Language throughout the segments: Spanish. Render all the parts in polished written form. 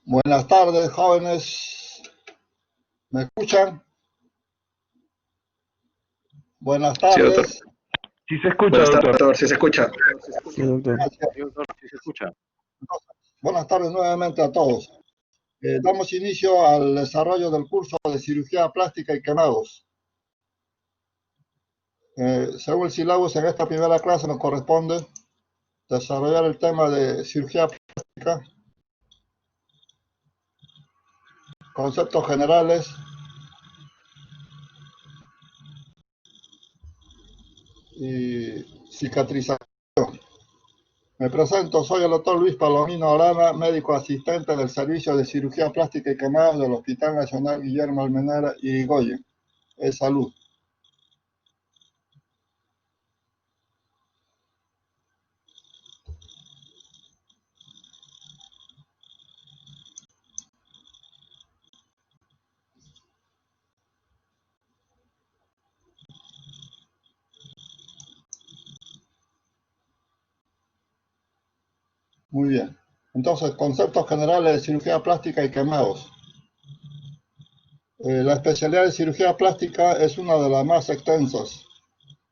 Buenas tardes, jóvenes. ¿Me escuchan? Buenas Sí, doctor. tardes. Sí se escucha, Buenas tardes, doctor. doctor. ¿Sí se escucha? Sí, doctor. Gracias. Sí, doctor, sí se escucha. Buenas tardes nuevamente a todos. Damos inicio al desarrollo del curso de cirugía plástica y quemados. Según el sílabus, en esta primera clase nos corresponde desarrollar el tema de cirugía plástica, conceptos generales y cicatrización. Me presento, soy el doctor Luis Palomino Orana, médico asistente del Servicio de Cirugía Plástica y Quemados del Hospital Nacional Guillermo Almenara Irigoyen. Es salud. Muy bien. Entonces, conceptos generales de cirugía plástica y quemados. La especialidad de cirugía plástica es una de las más extensas.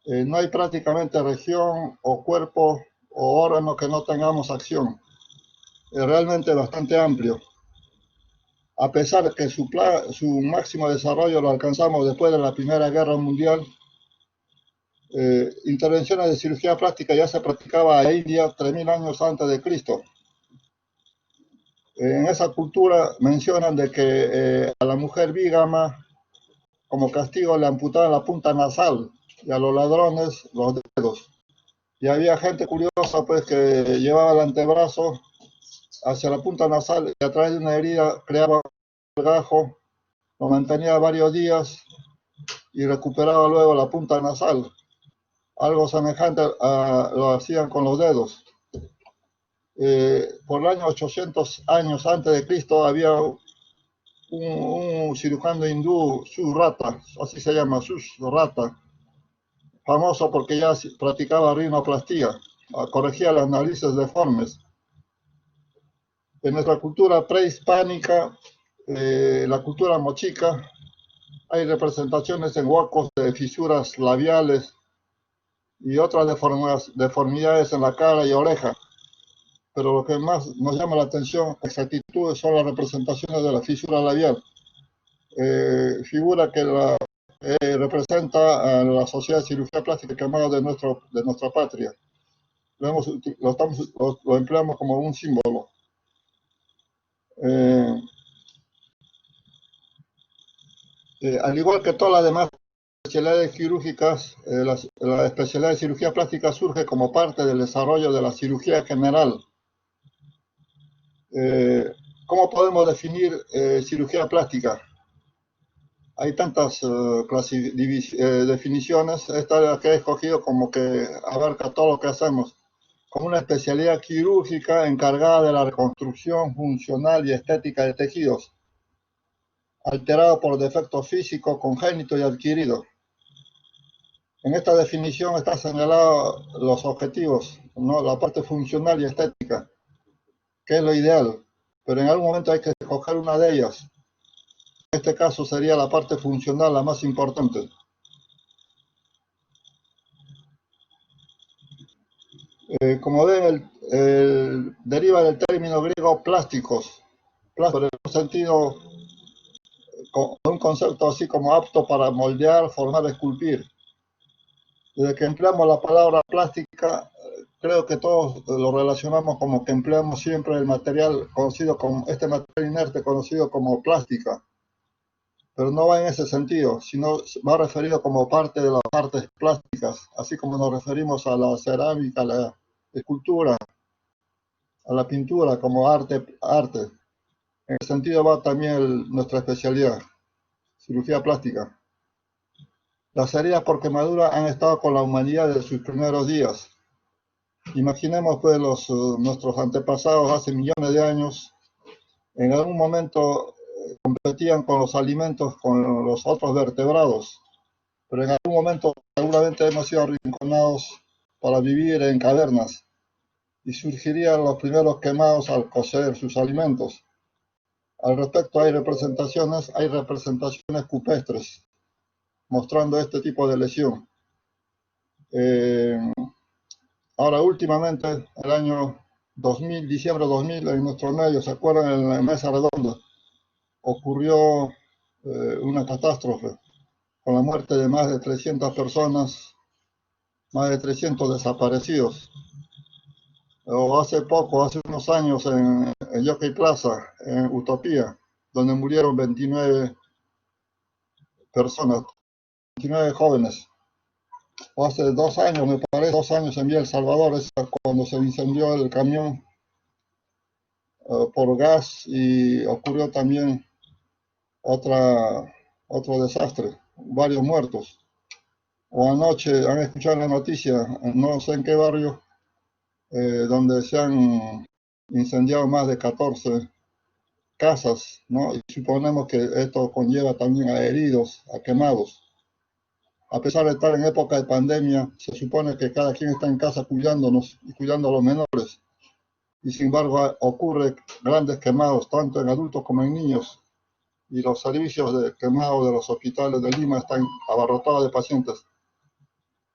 No hay prácticamente región o cuerpo o órgano que no tengamos acción. Es realmente bastante amplio. A pesar de que su máximo desarrollo lo alcanzamos después de la Primera Guerra Mundial, intervenciones de cirugía plástica ya se practicaba en India 3000 años antes de Cristo. En esa cultura mencionan de que a la mujer bígama, como castigo, le amputaban la punta nasal y a los ladrones los dedos. Y había gente curiosa pues que llevaba el antebrazo hacia la punta nasal y a través de una herida creaba el gajo, lo mantenía varios días y recuperaba luego la punta nasal. Algo semejante lo hacían con los dedos. Por el año 800 años antes de Cristo había un cirujano hindú, Suhrata, así se llama, Suhrata, famoso porque ya practicaba rinoplastia, corregía las narices deformes. En nuestra cultura prehispánica, la cultura mochica, hay representaciones en huecos de fisuras labiales y otras deformidades en la cara y oreja. Pero lo que más nos llama la atención, exactitud, son las representaciones de la fisura labial. Figura que representa a la Sociedad de Cirugía Plástica y Quemados de nuestra patria. Lo empleamos como un símbolo. Al igual que todas las demás especialidades quirúrgicas, la especialidad de cirugía plástica surge como parte del desarrollo de la cirugía general. ¿Cómo podemos definir cirugía plástica? Hay tantas definiciones. Esta es la que he escogido como que abarca todo lo que hacemos, como una especialidad quirúrgica encargada de la reconstrucción funcional y estética de tejidos, alterado por defectos físicos congénitos y adquiridos. En esta definición están señalados los objetivos, ¿no? La parte funcional y estética, que es lo ideal, pero en algún momento hay que escoger una de ellas. En este caso sería la parte funcional la más importante. Como ven, deriva del término griego plásticos, en un sentido, con un concepto así como apto para moldear, formar, esculpir. Desde que empleamos la palabra plástica, creo que todos lo relacionamos como que empleamos siempre el material conocido como, este material inerte conocido como plástica. Pero no va en ese sentido, sino va referido como parte de las artes plásticas, así como nos referimos a la cerámica, a la escultura, a la pintura como arte. En ese sentido va también nuestra especialidad, cirugía plástica. Las heridas por quemadura han estado con la humanidad desde sus primeros días. Imaginemos pues nuestros antepasados hace millones de años, en algún momento competían con los alimentos con los otros vertebrados, pero en algún momento seguramente hemos sido arrinconados para vivir en cavernas y surgirían los primeros quemados al cocer sus alimentos. Al respecto hay representaciones cupestres mostrando este tipo de lesión. Ahora últimamente, el año 2000, diciembre de 2000, en nuestro medio, ¿se acuerdan? En la mesa redonda ocurrió una catástrofe con la muerte de más de 300 personas, más de 300 desaparecidos. O hace poco, hace unos años, en Jockey Plaza, en Utopía, donde murieron 29 personas, 29 jóvenes. O hace 2 años, me parece, 2 años en El Salvador, es cuando se incendió el camión por gas y ocurrió también otro desastre, varios muertos. O anoche han escuchado la noticia, no sé en qué barrio, donde se han incendiado más de 14 casas, ¿no? Y suponemos que esto conlleva también a heridos, a quemados. A pesar de estar en época de pandemia, se supone que cada quien está en casa cuidándonos y cuidando a los menores. Y sin embargo ocurre grandes quemados, tanto en adultos como en niños. Y los servicios de quemado de los hospitales de Lima están abarrotados de pacientes.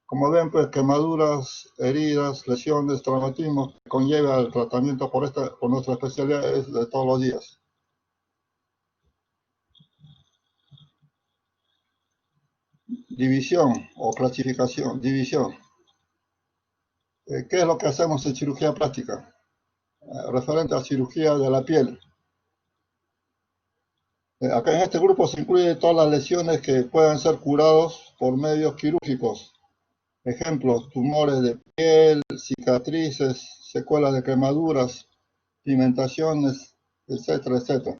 Como ven, pues quemaduras, heridas, lesiones, traumatismos que conlleva el tratamiento por nuestra especialidad es de todos los días. División o clasificación, división. ¿Qué es lo que hacemos en cirugía plástica? Referente a cirugía de la piel. Acá en este grupo se incluyen todas las lesiones que puedan ser curados por medios quirúrgicos. Ejemplos, tumores de piel, cicatrices, secuelas de quemaduras, pigmentaciones, etcétera, etcétera.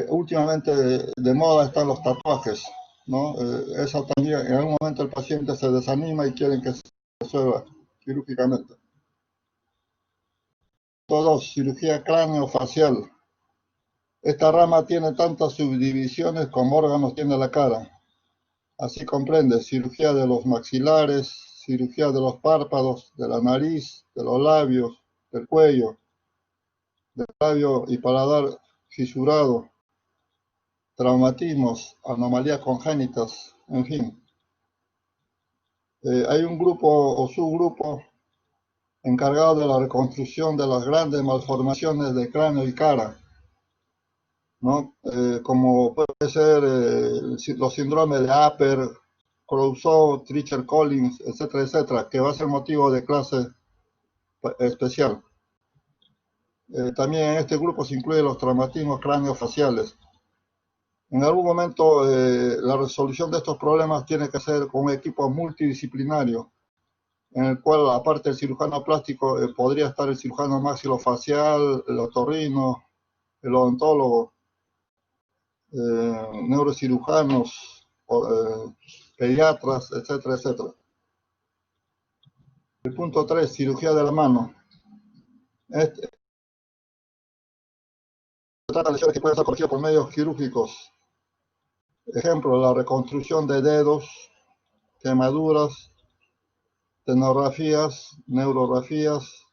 Últimamente de moda están los tatuajes, ¿no? Eso también, en algún momento el paciente se desanima y quieren que se resuelva quirúrgicamente. Todos, cirugía cráneo-facial. Esta rama tiene tantas subdivisiones como órganos tiene la cara. Así comprende cirugía de los maxilares, cirugía de los párpados, de la nariz, de los labios, del cuello, del labio y paladar fisurado, traumatismos, anomalías congénitas, en fin. Hay un grupo o subgrupo encargado de la reconstrucción de las grandes malformaciones de cráneo y cara, ¿no? Como puede ser los síndromes de Apert, Clouseau, Treacher-Collins, etcétera, etcétera, que va a ser motivo de clase especial. También en este grupo se incluyen los traumatismos craneofaciales. En algún momento la resolución de estos problemas tiene que ser con un equipo multidisciplinario, en el cual aparte del cirujano plástico podría estar el cirujano maxilofacial, el otorrino, el odontólogo, neurocirujanos, pediatras, etcétera, etcétera. El punto 3, cirugía de la mano. Se trata de lesiones que pueden ser corregidas por medios quirúrgicos. Ejemplo, la reconstrucción de dedos, quemaduras, tenografías, neurografías,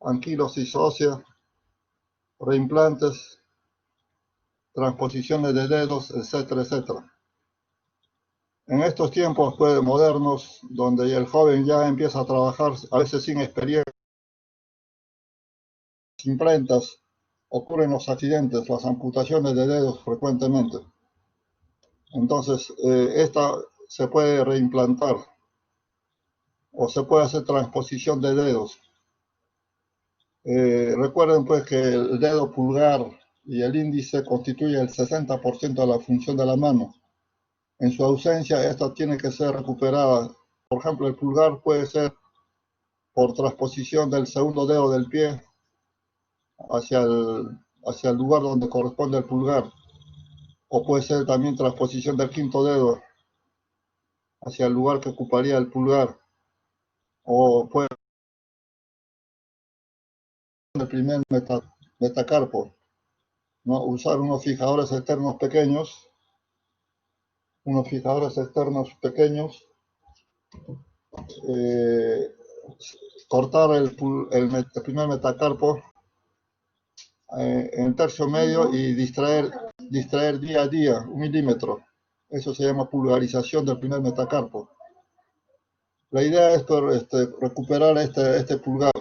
anquilosis ósea, reimplantes, transposiciones de dedos, etcétera, etcétera. En estos tiempos pues, modernos, donde el joven ya empieza a trabajar, a veces sin experiencia, sin imprentas, ocurren los accidentes, las amputaciones de dedos frecuentemente. Entonces, esta se puede reimplantar o se puede hacer transposición de dedos. Recuerden pues que el dedo pulgar y el índice constituyen el 60% de la función de la mano. En su ausencia, esta tiene que ser recuperada. Por ejemplo, el pulgar puede ser por transposición del segundo dedo del pie hacia el lugar donde corresponde el pulgar. O puede ser también transposición del quinto dedo hacia el lugar que ocuparía el pulgar. O puede ser el primer metacarpo, ¿no? Usar unos fijadores externos pequeños, cortar el primer metacarpo en el tercio medio y distraer día a día, 1 milímetro. Eso se llama pulgarización del primer metacarpo. La idea es recuperar este pulgar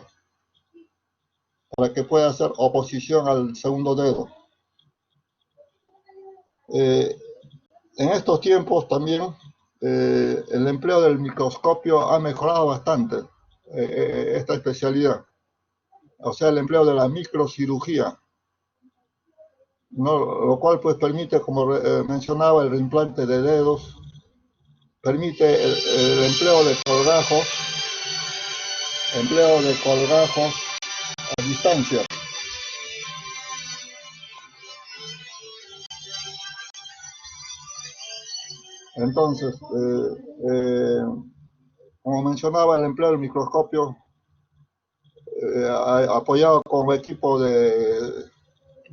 para que pueda hacer oposición al segundo dedo. En estos tiempos también el empleo del microscopio ha mejorado bastante esta especialidad, o sea, el empleo de la microcirugía, ¿no? Lo cual pues permite, como mencionaba, el reimplante de dedos, permite el empleo de colgajos a distancia. Entonces, como mencionaba, el empleo del microscopio apoyado con equipo de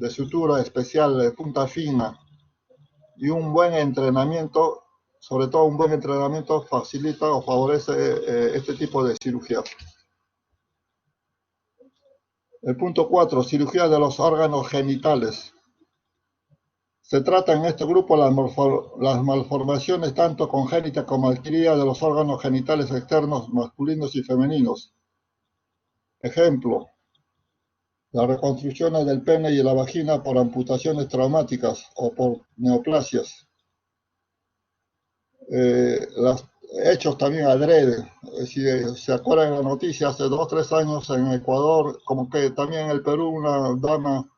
sutura especial de punta fina y un buen entrenamiento, sobre todo un buen entrenamiento facilita o favorece este tipo de cirugía. El punto 4, cirugía de los órganos genitales. Se trata en este grupo las malformaciones tanto congénitas como adquiridas de los órganos genitales externos masculinos y femeninos. Ejemplo, las reconstrucciones del pene y de la vagina por amputaciones traumáticas o por neoplasias. Los hechos también adrede. Si se acuerdan de la noticia, hace 2 o 3 años en Ecuador, como que también en el Perú, una dama,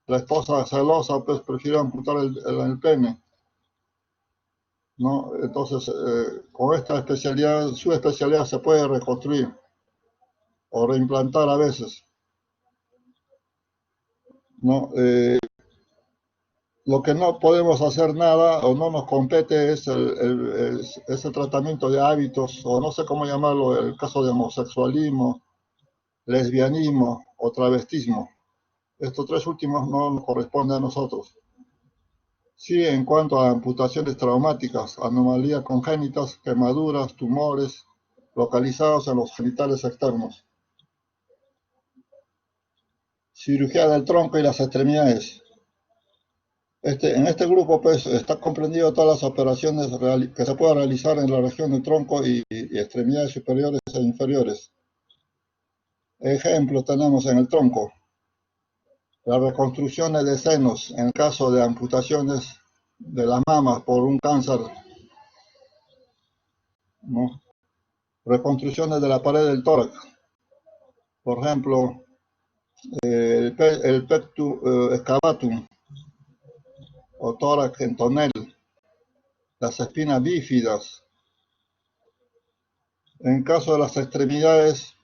la esposa celosa, pues prefirió amputar el pene, ¿no? Entonces, con esta especialidad, su especialidad se puede reconstruir o reimplantar a veces, ¿no? Lo que no podemos hacer nada o no nos compete es ese tratamiento de hábitos, o no sé cómo llamarlo, el caso de homosexualismo, lesbianismo o travestismo. Estos 3 últimos no nos corresponden a nosotros. Sí, en cuanto a amputaciones traumáticas, anomalías congénitas, quemaduras, tumores localizados en los genitales externos. Cirugía del tronco y las extremidades. En este grupo pues está comprendido todas las operaciones que se pueden realizar en la región del tronco y extremidades superiores e inferiores. Ejemplo tenemos en el tronco, las reconstrucciones de senos en el caso de amputaciones de las mamas por un cáncer, ¿no? Reconstrucciones de la pared del tórax, por ejemplo, el pectus excavatum o tórax en tonel, las espinas bífidas. En caso de las extremidades,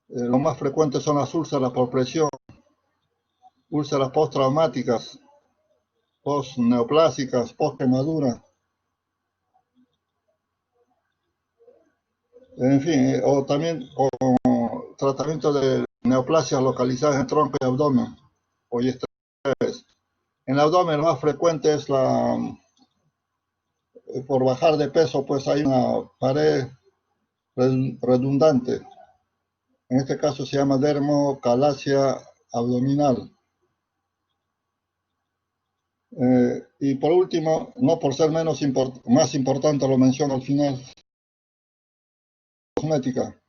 lo más frecuente son las úlceras por presión, úlceras postraumáticas, postneoplásicas, postquemadura. En fin, o también con tratamiento de neoplasias localizadas en el tronco y abdomen o extremidades. En el abdomen lo más frecuente es por bajar de peso, pues hay una pared redundante. En este caso se llama dermocalacia abdominal. Y por último, no por ser más importante, lo menciono al final, cosmética.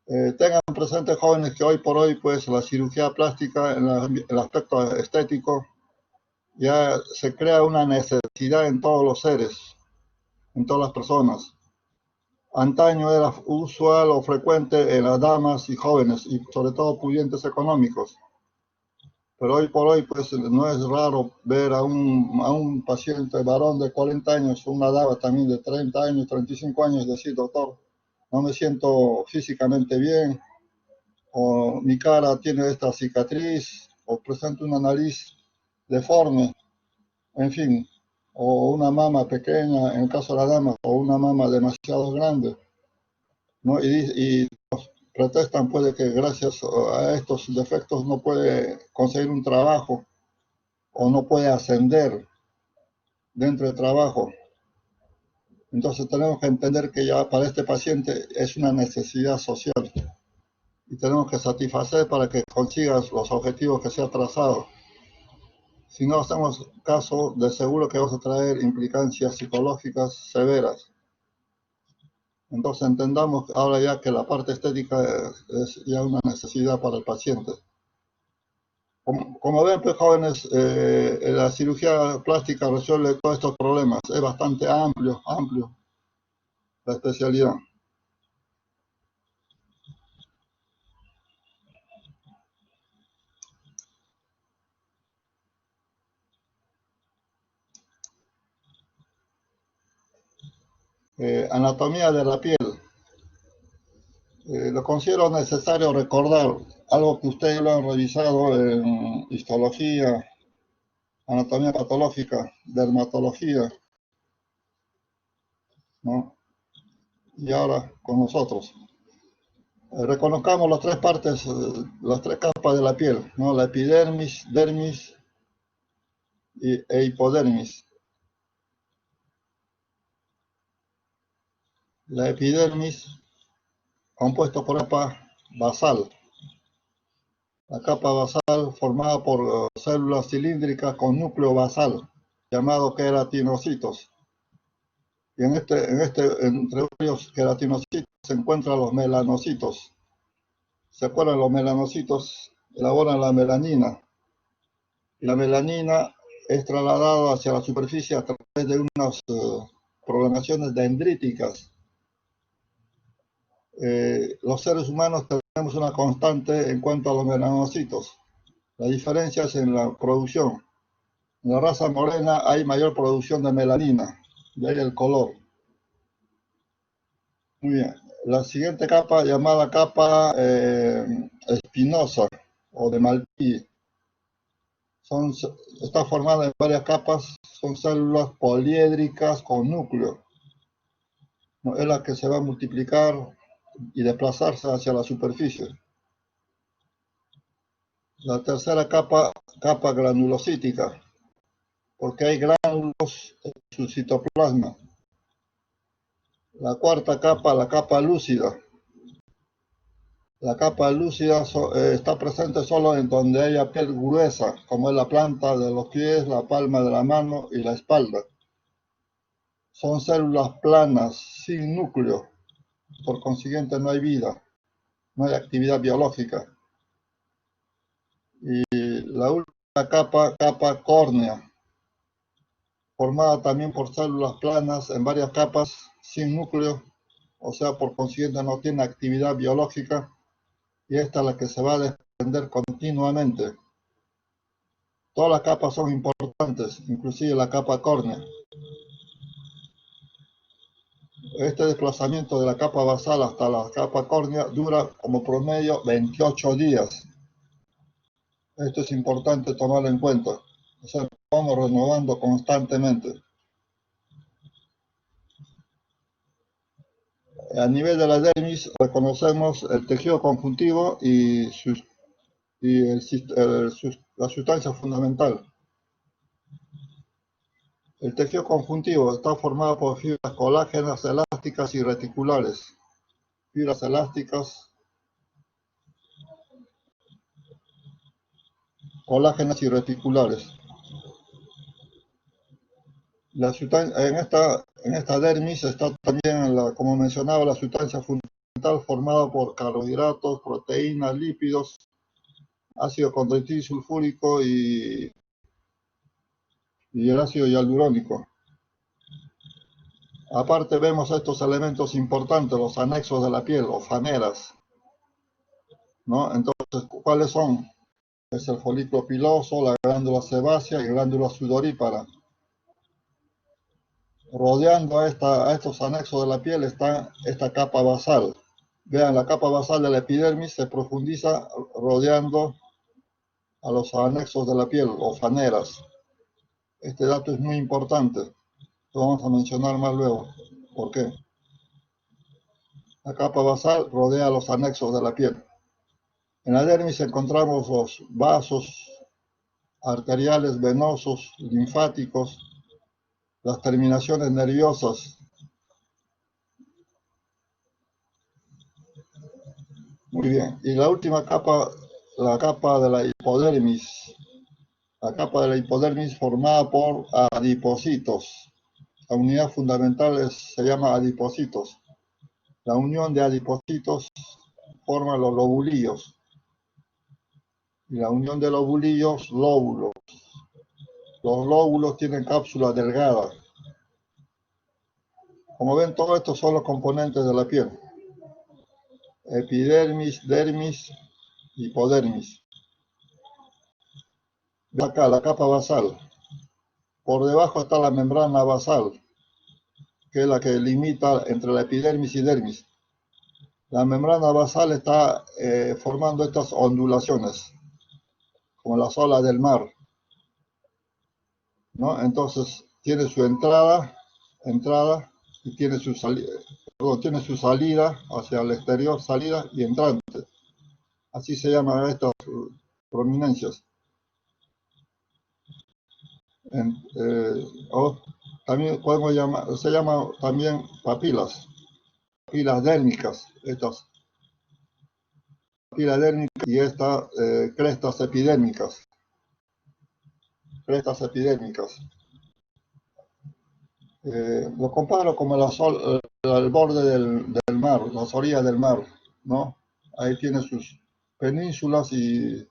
Tengan presentes, jóvenes, que hoy por hoy pues la cirugía plástica en el aspecto estético ya se crea una necesidad en todos los seres, en todas las personas. Antaño era usual o frecuente en las damas y jóvenes, y sobre todo pudientes económicos. Pero hoy por hoy, pues no es raro ver a un paciente varón de 40 años, una dama también de 30 años, 35 años, decir, doctor, no me siento físicamente bien, o mi cara tiene esta cicatriz, o presento una nariz deforme, en fin, o una mama pequeña, en el caso de la dama, o una mama demasiado grande, ¿no? Y protestan, puede que gracias a estos defectos no puede conseguir un trabajo o no puede ascender dentro del trabajo. Entonces tenemos que entender que ya para este paciente es una necesidad social. y tenemos que satisfacer para que consigas los objetivos que se ha trazado. Si no hacemos caso, de seguro que vamos a traer implicancias psicológicas severas. Entonces entendamos ahora ya que la parte estética es ya una necesidad para el paciente. Como ven, pues, jóvenes, la cirugía plástica resuelve todos estos problemas. Es bastante amplio la especialidad. Anatomía de la piel. Lo considero necesario recordar algo que ustedes lo han revisado en histología, anatomía patológica, dermatología, ¿no? Y ahora con nosotros. Reconozcamos las tres partes, las tres capas de la piel, ¿no? La epidermis, dermis e hipodermis. La epidermis, compuesto por capa basal. La capa basal formada por células cilíndricas con núcleo basal, llamado queratinocitos. Y entre varios queratinocitos se encuentran los melanocitos. ¿Se acuerdan? Los melanocitos elaboran la melanina. Y la melanina es trasladada hacia la superficie a través de unas prolongaciones dendríticas. Los seres humanos tenemos una constante en cuanto a los melanocitos. La diferencia es en la producción. En la raza morena hay mayor producción de melanina, de ahí el color. Muy bien. La siguiente capa, llamada capa espinosa o de Malpighi, está formada en varias capas, son células poliédricas con núcleo. ¿No? Es la que se va a multiplicar y desplazarse hacia la superficie. La tercera capa, capa granulocítica, porque hay gránulos en su citoplasma. La cuarta capa, la capa lúcida. La capa lúcida está presente solo en donde haya piel gruesa, como es la planta de los pies, la palma de la mano y la espalda. Son células planas, sin núcleo. Por consiguiente, no hay vida, no hay actividad biológica. Y la última capa, capa córnea, formada también por células planas en varias capas, sin núcleo, o sea, por consiguiente no tiene actividad biológica, y esta es la que se va a desprender continuamente. Todas las capas son importantes, inclusive la capa córnea. Este desplazamiento de la capa basal hasta la capa córnea dura como promedio 28 días. Esto es importante tomarlo en cuenta. O sea, vamos renovando constantemente. A nivel de la dermis reconocemos el tejido conjuntivo y la sustancia fundamental. El tejido conjuntivo está formado por fibras colágenas, elásticas y reticulares. Fibras elásticas, colágenas y reticulares. En esta dermis está también, como mencionaba, la sustancia fundamental formada por carbohidratos, proteínas, lípidos, ácido condroitín sulfúrico y el ácido hialurónico. Aparte vemos estos elementos importantes, los anexos de la piel, o faneras, ¿no? Entonces, ¿cuáles son? Es el folículo piloso, la glándula sebácea y glándula sudorípara. Rodeando a estos anexos de la piel está esta capa basal. Vean, la capa basal de la epidermis se profundiza rodeando a los anexos de la piel, o faneras. Este dato es muy importante. Lo vamos a mencionar más luego. ¿Por qué? La capa basal rodea los anexos de la piel. En la dermis encontramos los vasos arteriales, venosos, linfáticos, las terminaciones nerviosas. Muy bien. Y la última capa, la capa de la hipodermis. La capa de la hipodermis formada por adipocitos. La unidad fundamental se llama adipocitos. La unión de adipocitos forma los lobulillos. Y la unión de lobulillos, lóbulos. Los lóbulos tienen cápsulas delgadas. Como ven, todos estos son los componentes de la piel. Epidermis, dermis, hipodermis. Ve acá, la capa basal. Por debajo está la membrana basal, que es la que limita entre la epidermis y dermis. La membrana basal está formando estas ondulaciones, como las olas del mar, ¿no? Entonces, tiene su entrada y tiene su salida hacia el exterior, salida y entrante. Así se llaman estas prominencias. También podemos llamar, se llama también papilas dérmicas, estas papilas dérmicas y estas crestas epidérmicas. Lo comparo como el borde del mar, las orillas del mar, ¿no? Ahí tiene sus penínsulas y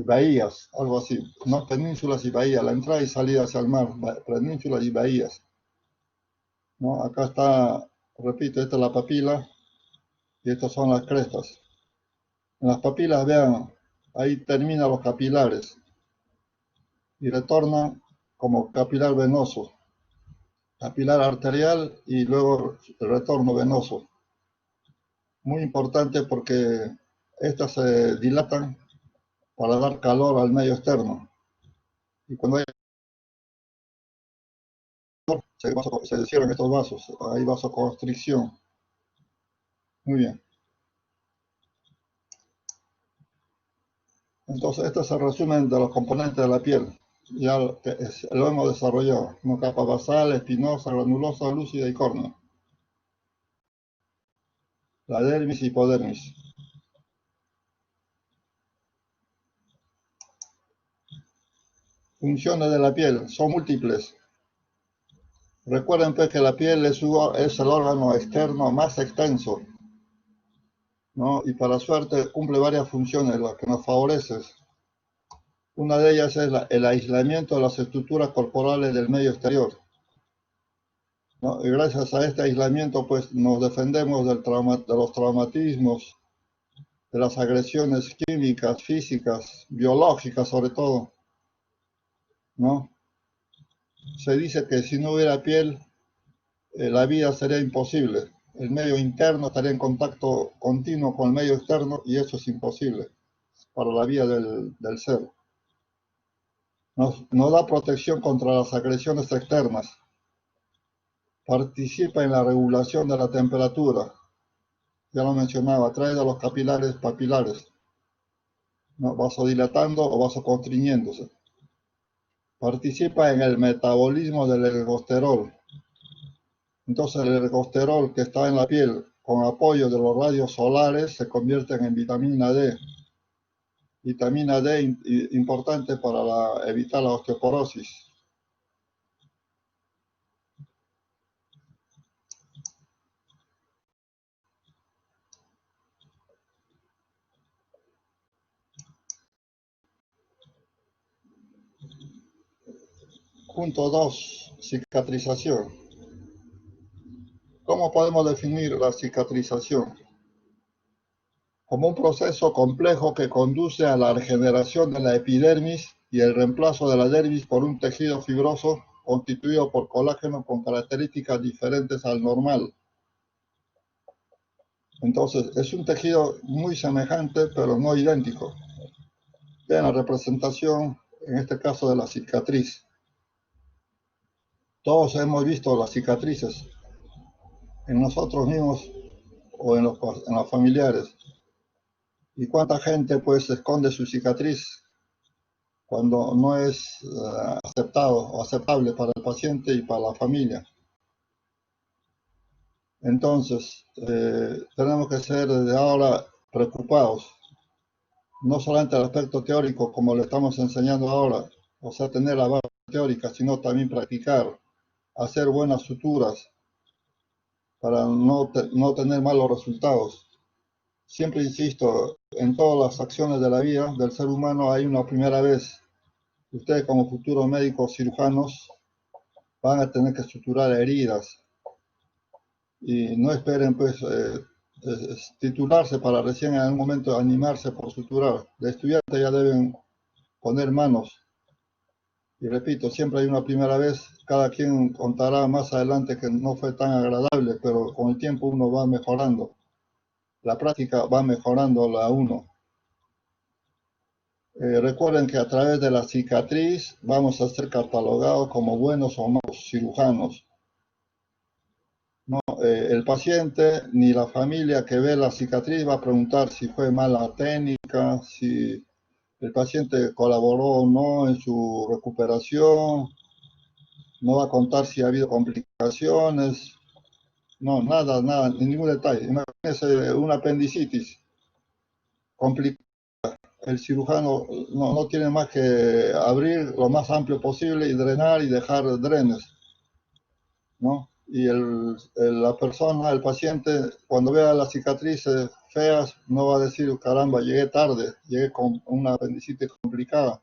bahías, algo así, ¿no? Penínsulas y bahías, la entrada y salida hacia el mar, penínsulas y bahías, ¿no? Acá está, repito, esta es la papila y estas son las crestas. En las papilas, vean, ahí terminan los capilares y retornan como capilar venoso, capilar arterial y luego el retorno venoso. Muy importante porque estas se dilatan para dar calor al medio externo. Y cuando hay calor, se cierran estos vasos, hay vasoconstricción. Muy bien. Entonces, este es el resumen de los componentes de la piel. Ya lo hemos desarrollado. Una capa basal, espinosa, granulosa, lúcida y córnea. La dermis y hipodermis. Funciones de la piel son múltiples. Recuerden pues que la piel es el órgano externo más extenso, ¿no? Y para suerte cumple varias funciones, las que nos favorecen. Una de ellas es el aislamiento de las estructuras corporales del medio exterior, ¿no? Y gracias a este aislamiento pues nos defendemos de los traumatismos, de las agresiones químicas, físicas, biológicas sobre todo, ¿no? Se dice que si no hubiera piel, la vida sería imposible. El medio interno estaría en contacto continuo con el medio externo y eso es imposible para la vida del ser. Nos da protección contra las agresiones externas. Participa en la regulación de la temperatura. Ya lo mencionaba, atrae a los capilares papilares, ¿no? Vasodilatando o vasoconstriñéndose. Participa en el metabolismo del ergosterol. Entonces el ergosterol que está en la piel con apoyo de los rayos solares se convierte en vitamina D. Vitamina D importante para evitar la osteoporosis. Punto 2. Cicatrización. ¿Cómo podemos definir la cicatrización? Como un proceso complejo que conduce a la regeneración de la epidermis y el reemplazo de la dermis por un tejido fibroso constituido por colágeno con características diferentes al normal. Entonces, es un tejido muy semejante, pero no idéntico. Vean la representación, en este caso, de la cicatriz. Todos hemos visto las cicatrices en nosotros mismos o en los familiares. ¿Y cuánta gente pues esconde su cicatriz cuando no es aceptado o aceptable para el paciente y para la familia? Entonces, tenemos que ser desde ahora preocupados, no solamente al aspecto teórico como le estamos enseñando ahora, o sea, tener la base teórica, sino también practicar, hacer buenas suturas para no tener malos resultados. Siempre insisto, en todas las acciones de la vida del ser humano hay una primera vez. Ustedes como futuros médicos cirujanos van a tener que suturar heridas y no esperen pues titularse para recién en algún momento animarse por suturar. De estudiantes ya deben poner manos. Y repito, siempre hay una primera vez, cada quien contará más adelante que no fue tan agradable, pero con el tiempo uno va mejorando. La práctica va mejorando la uno. Recuerden que a través de la cicatriz vamos a ser catalogados como buenos o malos cirujanos. No, el paciente ni la familia que ve la cicatriz va a preguntar si fue mala técnica, si el paciente colaboró o no en su recuperación, no va a contar si ha habido complicaciones, no, nada, nada, ningún detalle. Imagínense una apendicitis complicada. El cirujano no tiene más que abrir lo más amplio posible y drenar y dejar drenes, ¿no? Y la persona, el paciente, cuando vea las cicatrices feas, no va a decir, caramba, llegué tarde, llegué con una apendicitis complicada.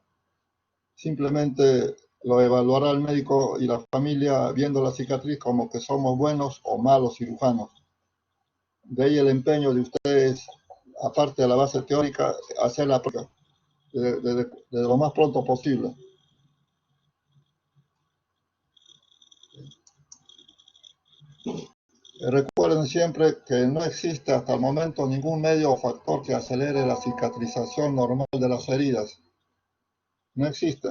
Simplemente lo evaluará el médico y la familia viendo la cicatriz como que somos buenos o malos cirujanos. De ahí el empeño de ustedes, aparte de la base teórica, hacer la práctica de lo más pronto posible. Recuerden siempre que no existe hasta el momento ningún medio o factor que acelere la cicatrización normal de las heridas. No existe.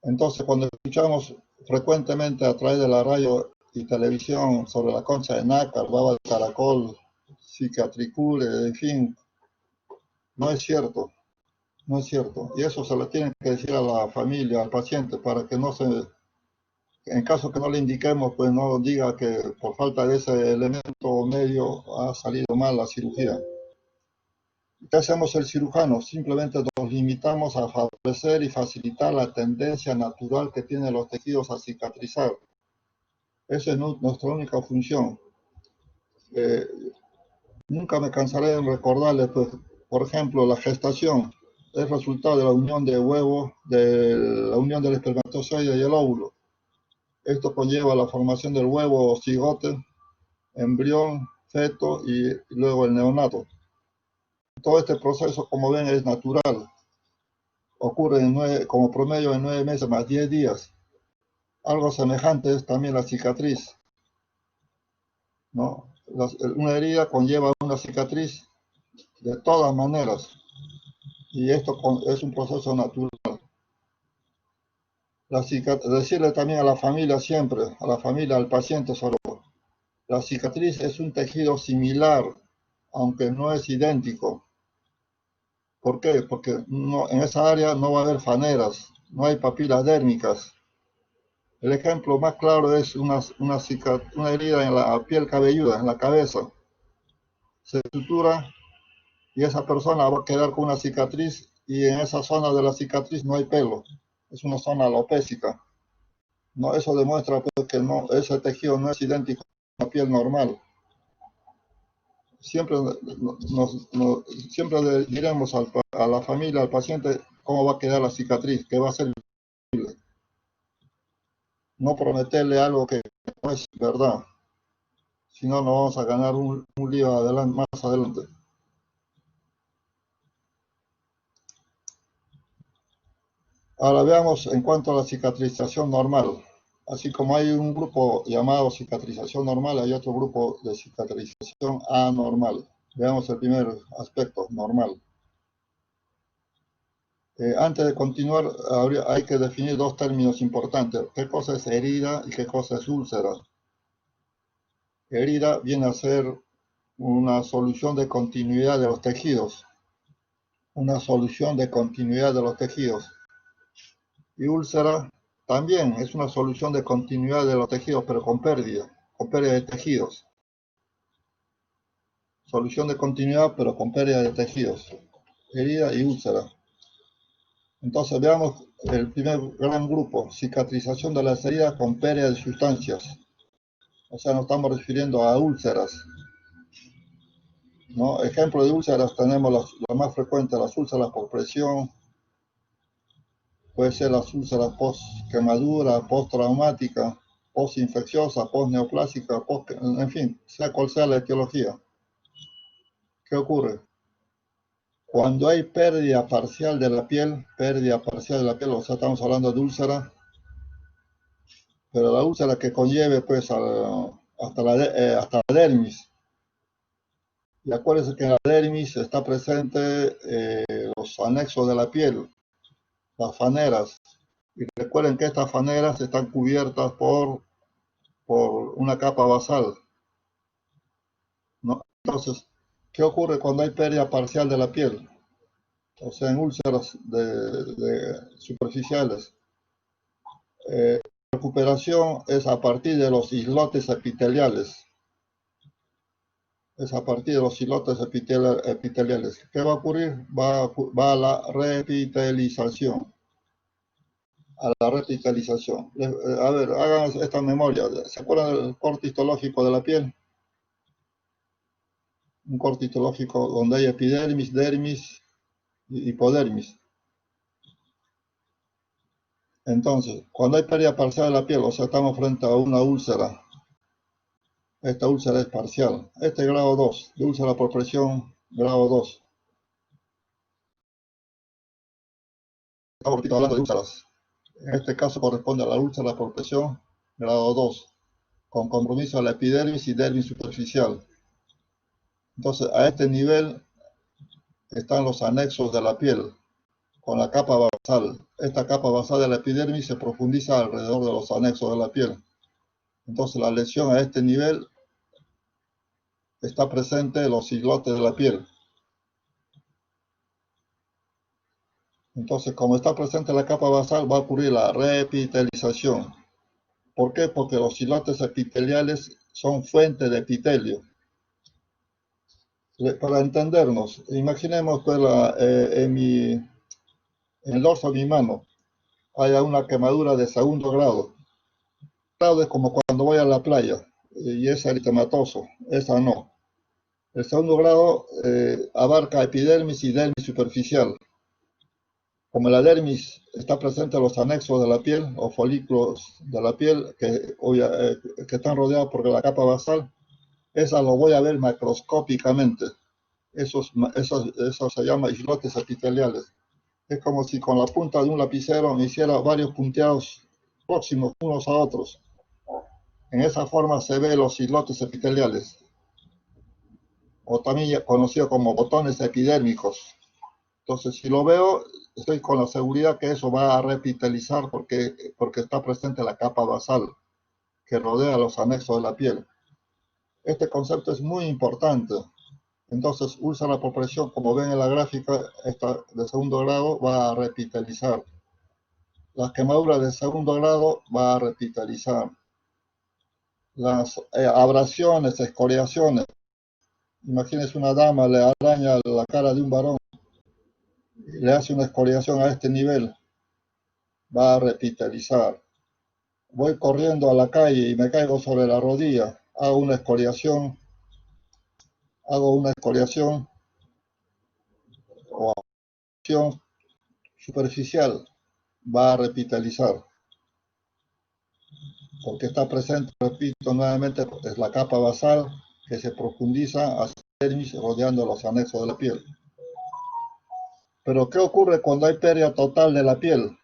Entonces, cuando escuchamos frecuentemente a través de la radio y televisión sobre la concha de nácar, baba de caracol, cicatricure, en fin, no es cierto. No es cierto. Y eso se lo tienen que decir a la familia, al paciente, para que no se, en caso que no le indiquemos, pues no diga que por falta de ese elemento o medio ha salido mal la cirugía. ¿Qué hacemos el cirujano? Simplemente nos limitamos a favorecer y facilitar la tendencia natural que tienen los tejidos a cicatrizar. Esa es nuestra única función. Eh, Nunca me cansaré de recordarles, pues, por ejemplo, la gestación es resultado de la unión de huevos, de la unión del espermatozoide y el óvulo. Esto conlleva la formación del huevo o cigote, embrión, feto y luego el neonato. Todo este proceso, como ven, es natural. Ocurre como promedio en 9 meses más 10 días. Algo semejante es también la cicatriz, ¿no? Una herida conlleva una cicatriz de todas maneras y esto es un proceso natural. Decirle también a la familia siempre, a la familia, al paciente sobre todo, la cicatriz es un tejido similar, aunque no es idéntico. ¿Por qué? Porque en esa área no va a haber faneras, no hay papilas dérmicas. El ejemplo más claro es una herida en la piel cabelluda, en la cabeza. Se sutura y esa persona va a quedar con una cicatriz y en esa zona de la cicatriz no hay pelo. Es una zona alopécica. No, eso demuestra pues, que ese tejido no es idéntico a la piel normal. Siempre, siempre diremos a la familia, al paciente, cómo va a quedar la cicatriz, qué va a ser. No prometerle algo que no es verdad, si no, no vamos a ganar un lío más adelante. Ahora veamos en cuanto a la cicatrización normal. Así como hay un grupo llamado cicatrización normal, hay otro grupo de cicatrización anormal. Veamos el primer aspecto, normal. Antes de continuar, hay que definir dos términos importantes. ¿Qué cosa es herida y qué cosa es úlcera? Herida viene a ser una solución de continuidad de los tejidos. Una solución de continuidad de los tejidos. Y úlcera también es una solución de continuidad de los tejidos, pero con pérdida de tejidos. Solución de continuidad, pero con pérdida de tejidos, herida y úlcera. Entonces veamos el primer gran grupo, cicatrización de las heridas con pérdida de sustancias. O sea, nos estamos refiriendo a úlceras, ¿no? Ejemplo de úlceras tenemos las más frecuentes, las úlceras por presión, puede ser las úlceras post-quemadura, post-traumática, post-infecciosa, post-neoplásica, en fin, sea cual sea la etiología. ¿Qué ocurre? Cuando hay pérdida parcial de la piel, o sea, estamos hablando de úlcera, pero la úlcera que conlleve pues hasta la dermis. Y acuérdense que en la dermis está presente los anexos de la piel, las faneras. Y recuerden que estas faneras están cubiertas por una capa basal, ¿no? Entonces, ¿qué ocurre cuando hay pérdida parcial de la piel? O sea, en úlceras superficiales. Recuperación es a partir de los islotes epiteliales. Es a partir de los islotes epiteliales. ¿Qué va a ocurrir? Va a la repitelización. A la repitelización. A ver, hagan esta memoria. ¿Se acuerdan del corte histológico de la piel? Un corte histológico donde hay epidermis, dermis y hipodermis. Entonces, cuando hay pérdida parcial de la piel, o sea, estamos frente a una úlcera. Esta úlcera es parcial. Este es grado 2, de úlcera por presión, grado 2. Estamos hablando de úlceras. En este caso corresponde a la úlcera por presión, grado 2, con compromiso a la epidermis y dermis superficial. Entonces, a este nivel están los anexos de la piel, con la capa basal. Esta capa basal de la epidermis se profundiza alrededor de los anexos de la piel. Entonces, la lesión a este nivel está presente en los islotes de la piel. Entonces, como está presente la capa basal, va a ocurrir la repitelización. ¿Por qué? Porque los islotes epiteliales son fuente de epitelio. Para entendernos, imaginemos que en el dorso de mi mano haya una quemadura de segundo grado. El grado es como cuando voy a la playa y es eritematoso, esa no. El segundo grado abarca epidermis y dermis superficial. Como la dermis está presente en los anexos de la piel o folículos de la piel que están rodeados por la capa basal, esa lo voy a ver macroscópicamente. Eso se llama islotes epiteliales. Es como si con la punta de un lapicero me hiciera varios punteados próximos unos a otros. En esa forma se ven los islotes epiteliales, o también conocido como botones epidérmicos. Entonces, si lo veo, estoy con la seguridad que eso va a repitalizar porque está presente la capa basal que rodea los anexos de la piel. Este concepto es muy importante. Entonces, úlcera por presión, como ven en la gráfica, esta de segundo grado va a repitalizar. Las quemaduras de segundo grado va a repitalizar. Las abrasiones, escoriaciones. Imagínense una dama le araña la cara de un varón y le hace una escoriación a este nivel. Va a repitalizar. Voy corriendo a la calle y me caigo sobre la rodilla. Hago una escoriación o acción superficial. Va a repitalizar. Porque está presente, repito nuevamente, es la capa basal que se profundiza hacia el dermis rodeando los anexos de la piel. Pero ¿qué ocurre cuando hay pérdida total de la piel?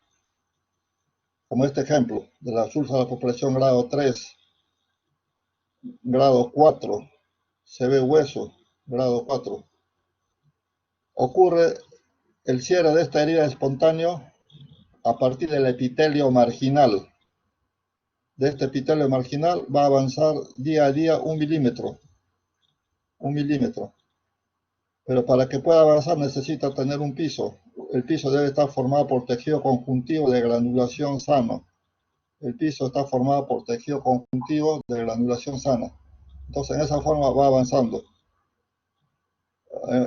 Como este ejemplo, de la úlcera por presión grado 3, grado 4, se ve hueso, grado 4. Ocurre el cierre de esta herida espontáneo a partir del epitelio marginal. De este epitelio marginal va a avanzar día a día 1 milímetro. 1 milímetro. Pero para que pueda avanzar necesita tener un piso. El piso debe estar formado por tejido conjuntivo de granulación sano. El piso está formado por tejido conjuntivo de granulación sana. Entonces en esa forma va avanzando.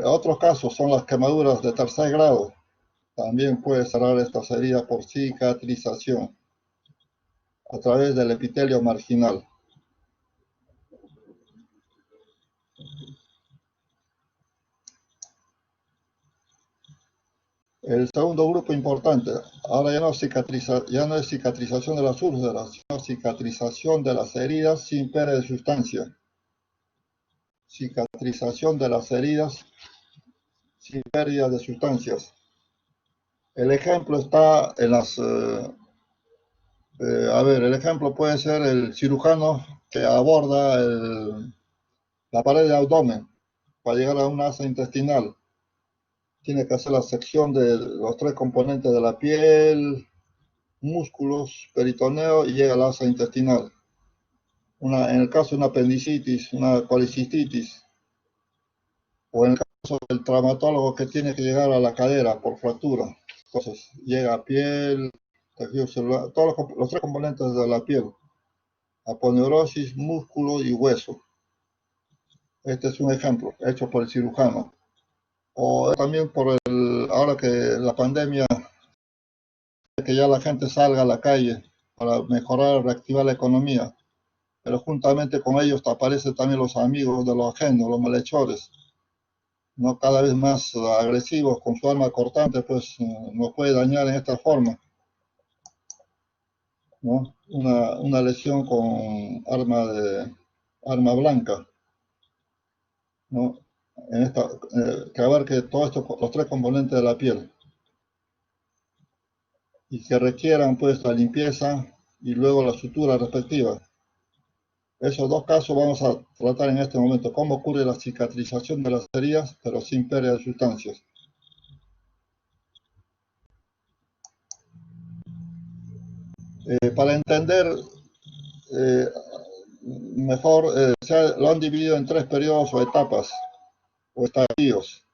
Otros casos son las quemaduras de tercer grado. También puede cerrar estas heridas por cicatrización a través del epitelio marginal. El segundo grupo importante, ahora ya no es cicatrización de las úlceras, sino cicatrización de las heridas sin pérdida de sustancia. Cicatrización de las heridas sin pérdida de sustancias. El ejemplo está en las... el ejemplo puede ser el cirujano que aborda la pared de abdomen para llegar a una asa intestinal. Tiene que hacer la sección de los tres componentes de la piel, músculos, peritoneo y llega a la asa intestinal. En el caso de una apendicitis, una colicistitis, o en el caso del traumatólogo que tiene que llegar a la cadera por fractura. Entonces, llega a piel, tejido celular, todos los tres componentes de la piel, aponeurosis, músculo y hueso. Este es un ejemplo hecho por el cirujano. O también ahora que la pandemia, que ya la gente salga a la calle para mejorar, reactivar la economía, pero juntamente con ellos aparecen también los amigos de los ajenos, los malhechores, no cada vez más agresivos con su arma cortante, pues nos puede dañar en esta forma, ¿no? Una lesión con arma blanca, ¿no? Que abarque todo esto, los tres componentes de la piel, y que requieran pues la limpieza y luego la sutura respectiva. Esos dos casos vamos a tratar en este momento, cómo ocurre la cicatrización de las heridas, pero sin pérdida de sustancias. Para entender mejor, lo han dividido en tres periodos o etapas, o estadios.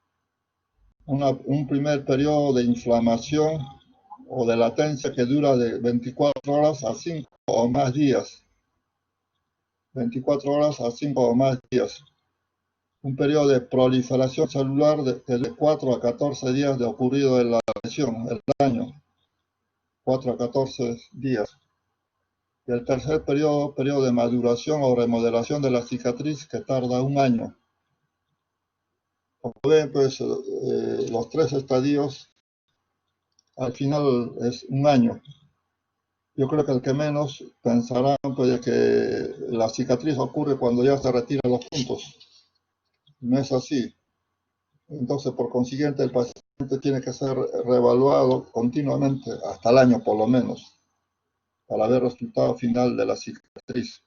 Un primer periodo de inflamación o de latencia que dura de 24 horas a 5 o más días. 24 horas a 5 o más días. Un periodo de proliferación celular de 4 a 14 días de ocurrido de la lesión, el daño. 4 a 14 días. Y el tercer periodo de maduración o remodelación de la cicatriz, que tarda un año. Como ven, pues los tres estadios al final es un año. Yo creo que el que menos pensará pues, que la cicatriz ocurre cuando ya se retiran los puntos. No es así. Entonces, por consiguiente, el paciente tiene que ser reevaluado continuamente, hasta el año por lo menos, para ver el resultado final de la cicatriz.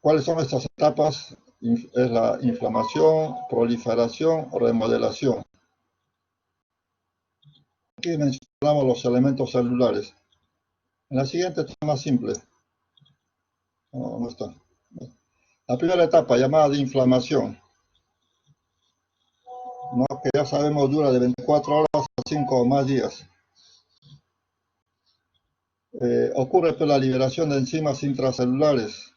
¿Cuáles son estas etapas? Es la inflamación, proliferación o remodelación. Aquí mencionamos los elementos celulares. En la siguiente está más simple. No está. La primera etapa, llamada de inflamación, ¿no? Que ya sabemos dura de 24 horas a 5 o más días. Ocurre por la liberación de enzimas intracelulares.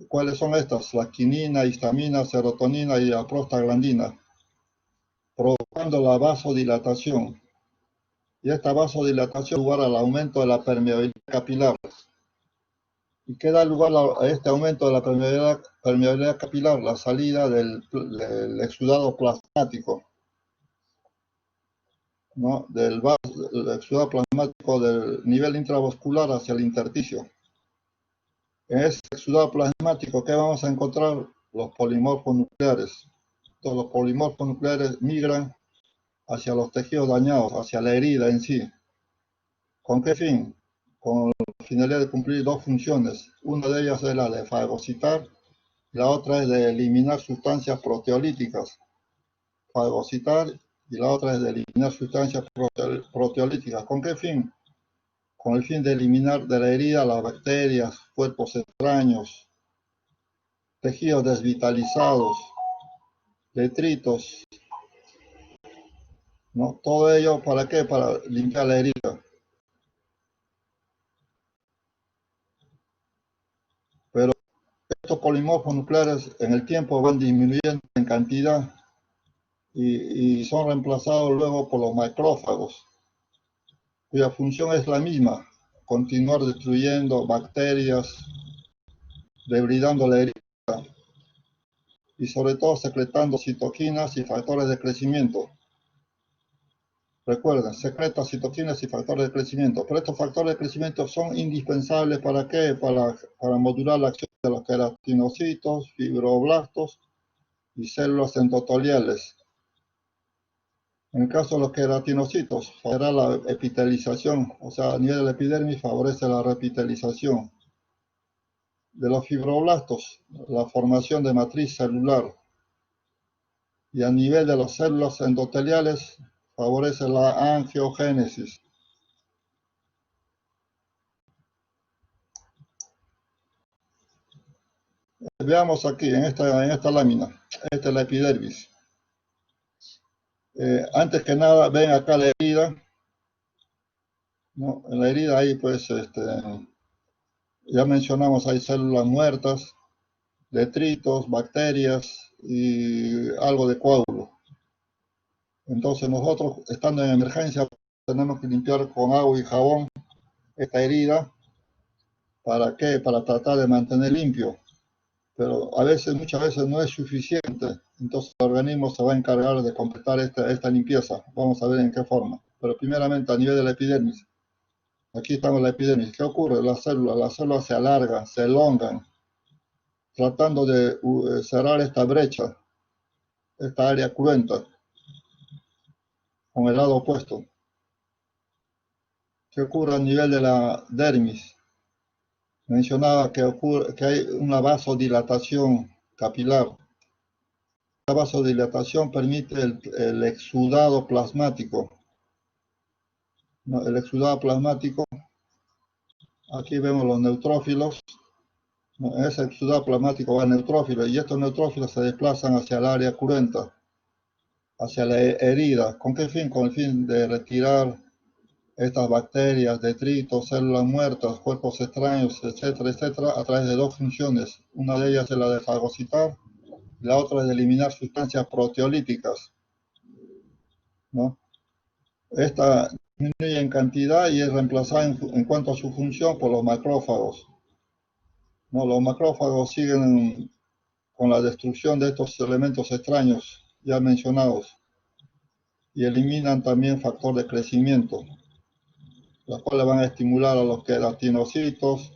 ¿Cuáles son estas? La quinina, histamina, serotonina y la prostaglandina, provocando la vasodilatación. Y esta vasodilatación da lugar al aumento de la permeabilidad capilar. ¿Y qué da lugar a este aumento de la permeabilidad capilar? La salida del exudado plasmático, ¿no? Del exudado plasmático del nivel intravascular hacia el intersticio. En ese exudado plasmático, ¿qué vamos a encontrar? Los polimorfos nucleares. Todos los polimorfos nucleares migran hacia los tejidos dañados, hacia la herida en sí. ¿Con qué fin? Con la finalidad de cumplir dos funciones. Una de ellas es la de fagocitar, la otra es de eliminar sustancias proteolíticas. Fagocitar, y la otra es de eliminar sustancias proteolíticas. ¿Con qué fin? Con el fin de eliminar de la herida las bacterias, cuerpos extraños, tejidos desvitalizados, detritos, ¿no? Todo ello, ¿para qué? Para limpiar la herida. estos polimorfos nucleares en el tiempo van disminuyendo en cantidad y son reemplazados luego por los macrófagos, cuya función es la misma, continuar destruyendo bacterias, debridando la herida y sobre todo secretando citoquinas y factores de crecimiento. Recuerden, secreta citoquinas y factores de crecimiento, pero estos factores de crecimiento son indispensables ¿para qué? Para modular la acción de los queratinocitos, fibroblastos y células endoteliales. En el caso de los queratinocitos, favorecerá la epitelización, o sea, a nivel de la epidermis favorece la repitelización. De los fibroblastos, la formación de matriz celular. Y a nivel de las células endoteliales, favorece la angiogénesis. Veamos aquí, en esta lámina, esta es la epidermis. Antes que nada, ven acá la herida, ¿no? En la herida ahí pues, ya mencionamos, hay células muertas, detritos, bacterias y algo de coágulo. Entonces nosotros, estando en emergencia, tenemos que limpiar con agua y jabón esta herida. ¿Para qué? Para tratar de mantener limpio. Pero muchas veces no es suficiente. Entonces el organismo se va a encargar de completar esta limpieza. Vamos a ver en qué forma. Pero primeramente a nivel de la epidermis. Aquí estamos en la epidermis. ¿Qué ocurre? Las células se alargan, se elongan, tratando de cerrar esta brecha, esta área cruenta, con el lado opuesto. ¿Qué ocurre a nivel de la dermis? Mencionaba que hay una vasodilatación capilar. La vasodilatación permite el exudado plasmático. ¿No? El exudado plasmático, aquí vemos los neutrófilos. ¿No? Ese exudado plasmático va a neutrófilos y estos neutrófilos se desplazan hacia el área cruenta, hacia la herida. ¿Con qué fin? Con el fin de retirar estas bacterias, detritos, células muertas, cuerpos extraños, etcétera, etcétera, a través de dos funciones. Una de ellas es la de fagocitar, y la otra es de eliminar sustancias proteolíticas, ¿no? Esta disminuye en cantidad y es reemplazada en cuanto a su función por los macrófagos, ¿no? Los macrófagos siguen con la destrucción de estos elementos extraños ya mencionados y eliminan también factor de crecimiento, los cuales van a estimular a los queratinocitos,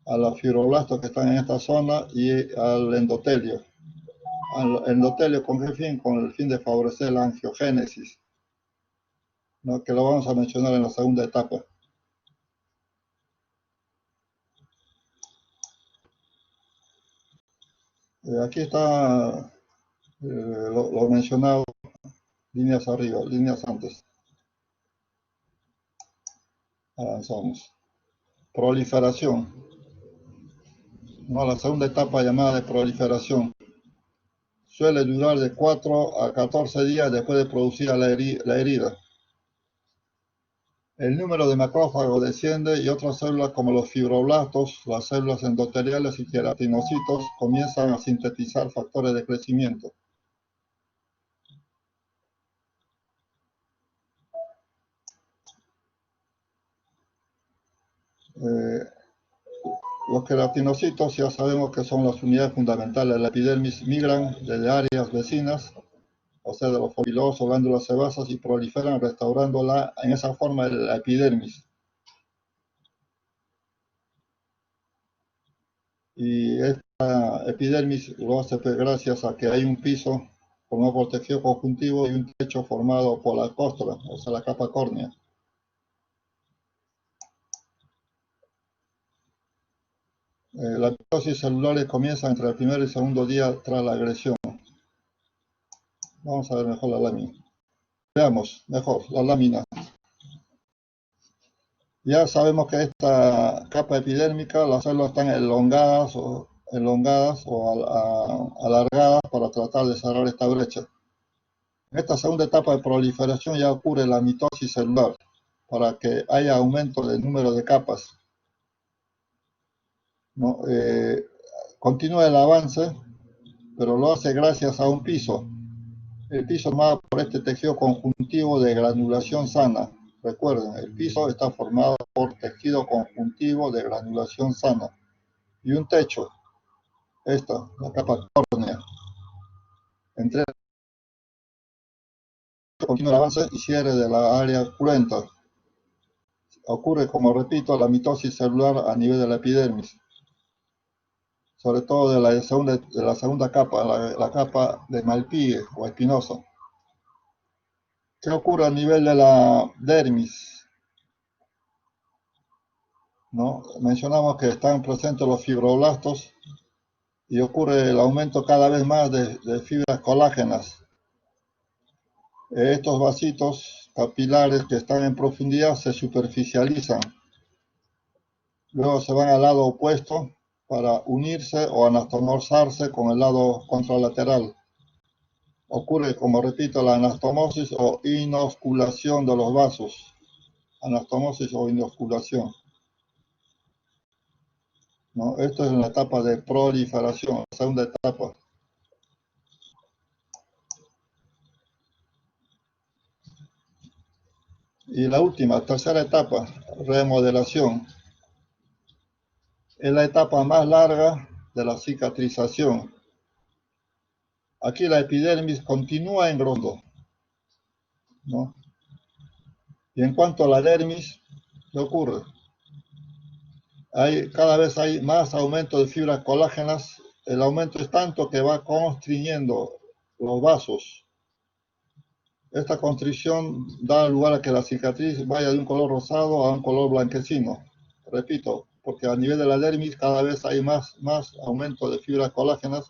a los fibroblastos que están en esta zona y al endotelio. Al endotelio, ¿con qué fin? Con el fin de favorecer la angiogénesis, ¿no? Que lo vamos a mencionar en la segunda etapa. Aquí está lo mencionado, líneas arriba, líneas antes. Avanzamos. Proliferación. No, la segunda etapa llamada de proliferación suele durar de 4 a 14 días después de producir la herida. El número de macrófagos desciende y otras células como los fibroblastos, las células endoteliales y queratinocitos comienzan a sintetizar factores de crecimiento. Los queratinocitos ya sabemos que son las unidades fundamentales de la epidermis, migran desde áreas vecinas, o sea, de los folículos o glándulas sebáceas y proliferan restaurándola en esa forma la epidermis. Y esta epidermis lo hace gracias a que hay un piso formado por tejido conjuntivo y un techo formado por la costra, o sea, la capa córnea. Las mitosis celulares comienzan entre el primer y segundo día tras la agresión. Vamos a ver mejor la lámina. Veamos mejor la lámina. Ya sabemos que esta capa epidérmica, las células están elongadas o alargadas para tratar de cerrar esta brecha. En esta segunda etapa de proliferación ya ocurre la mitosis celular, para que haya aumento del número de capas, ¿no? continúa el avance, pero lo hace gracias a un piso. El piso formado por este tejido conjuntivo de granulación sana. Recuerden, el piso está formado por tejido conjuntivo de granulación sana. Y un techo, esta, la capa córnea. Entre continúa el avance y cierre de la área cruenta. Ocurre, como repito, la mitosis celular a nivel de la epidermis, sobre todo de la segunda capa, la capa de Malpighi o espinosa. ¿Qué ocurre a nivel de la dermis? ¿No? Mencionamos que están presentes los fibroblastos y ocurre el aumento cada vez más de fibras colágenas. Estos vasitos capilares que están en profundidad se superficializan. Luego se van al lado opuesto para unirse o anastomorzarse con el lado contralateral. Ocurre, como repito, la anastomosis o inosculación de los vasos. Anastomosis o inosculación, ¿no? Esto es en la etapa de proliferación, la segunda etapa. Y la última, tercera etapa, remodelación. Es la etapa más larga de la cicatrización. Aquí la epidermis continúa engrosando, ¿no? Y en cuanto a la dermis, ¿qué ocurre? Cada vez hay más aumento de fibras colágenas. El aumento es tanto que va constriñendo los vasos. Esta constricción da lugar a que la cicatriz vaya de un color rosado a un color blanquecino. Repito, porque a nivel de la dermis cada vez hay más aumento de fibras colágenas,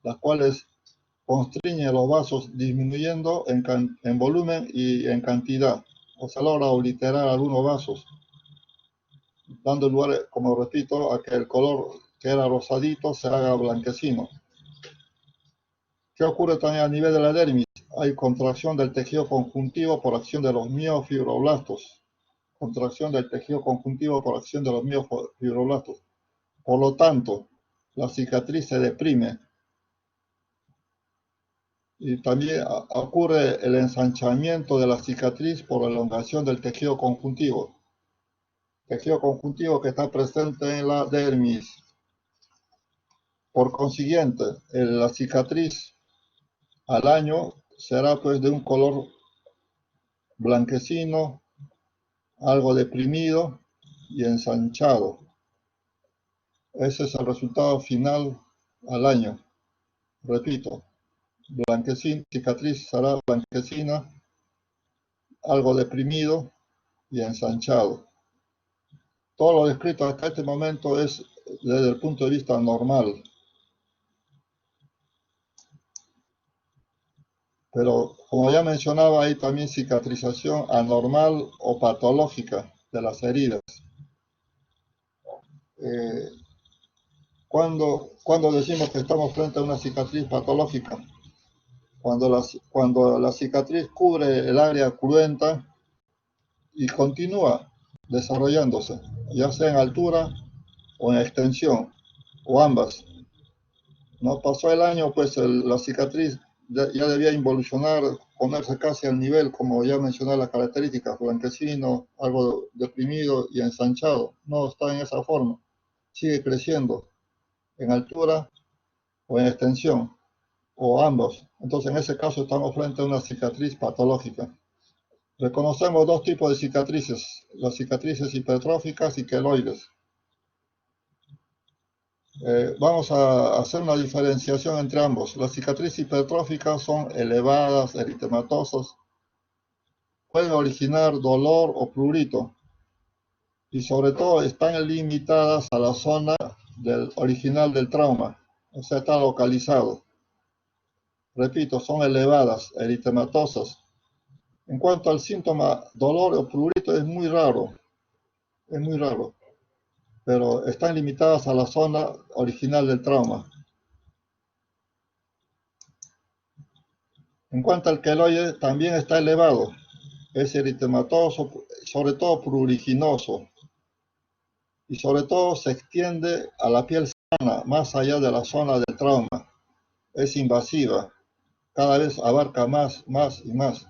las cuales constriñen los vasos disminuyendo en volumen y en cantidad. O se logra obliterar algunos vasos, dando lugar, como repito, a que el color que era rosadito se haga blanquecino. ¿Qué ocurre también a nivel de la dermis? Hay contracción del tejido conjuntivo por acción de los miofibroblastos. Contracción del tejido conjuntivo por acción de los miofibroblastos. Por lo tanto, la cicatriz se deprime. Y también ocurre el ensanchamiento de la cicatriz por elongación del tejido conjuntivo. Tejido conjuntivo que está presente en la dermis. Por consiguiente, la cicatriz al año será pues de un color blanquecino, algo deprimido y ensanchado. Ese es el resultado final al año. Repito, blanquecina, cicatriz será blanquecina, algo deprimido y ensanchado. Todo lo descrito hasta este momento es desde el punto de vista normal. Pero como ya mencionaba, hay también cicatrización anormal o patológica de las heridas. Cuando decimos que estamos frente a una cicatriz patológica, cuando la cicatriz cubre el área cruenta y continúa desarrollándose, ya sea en altura o en extensión, o ambas. No pasó el año, pues la cicatriz ya debía involucionar, ponerse casi al nivel, como ya mencioné las características, blanquecino, algo deprimido y ensanchado. No está en esa forma, sigue creciendo en altura o en extensión, o ambos. Entonces, en ese caso estamos frente a una cicatriz patológica. Reconocemos dos tipos de cicatrices, las cicatrices hipertróficas y queloides. Vamos a hacer una diferenciación entre ambos. Las cicatrices hipertróficas son elevadas, eritematosas, pueden originar dolor o prurito y sobre todo están limitadas a la zona original del trauma, o sea, está localizado. Repito, son elevadas, eritematosas. En cuanto al síntoma, dolor o prurito es muy raro, pero están limitadas a la zona original del trauma. En cuanto al queloide, también está elevado, es eritematoso, sobre todo pruriginoso, y sobre todo se extiende a la piel sana, más allá de la zona del trauma. Es invasiva, cada vez abarca más, más y más.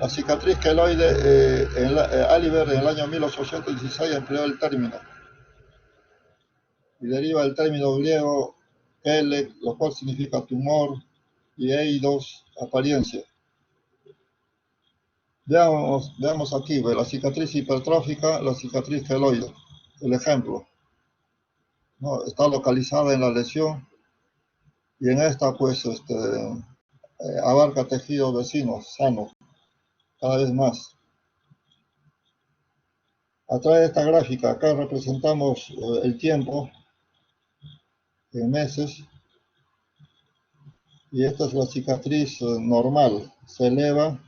La cicatriz queloide, Aliber en el año 1816 empleó el término y deriva del término griego kele, lo cual significa tumor, y eidos, apariencia. Veamos aquí, la cicatriz hipertrófica, la cicatriz queloide. El ejemplo, ¿no? Está localizada en la lesión y en esta pues abarca tejidos vecinos, sanos, cada vez más. A través de esta gráfica, acá representamos el tiempo en meses, y esta es la cicatriz normal, se eleva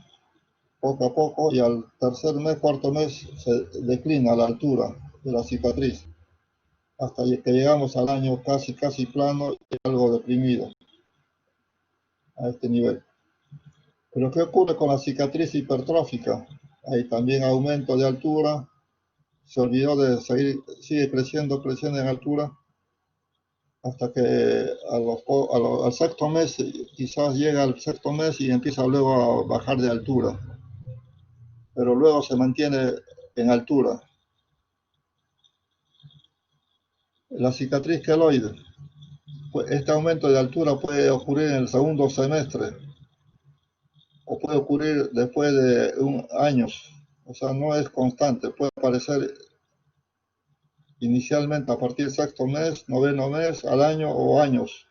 poco a poco y al tercer mes, cuarto mes se declina la altura de la cicatriz hasta que llegamos al año casi plano y algo deprimido a este nivel. Pero ¿qué ocurre con la cicatriz hipertrófica? Hay también aumento de altura, se olvidó de seguir, sigue creciendo en altura hasta que al sexto mes, quizás llega al sexto mes y empieza luego a bajar de altura, pero luego se mantiene en altura. La cicatriz queloide, pues este aumento de altura puede ocurrir en el segundo semestre o puede ocurrir después de años, o sea, no es constante, puede aparecer inicialmente a partir del sexto mes, noveno mes, al año o años,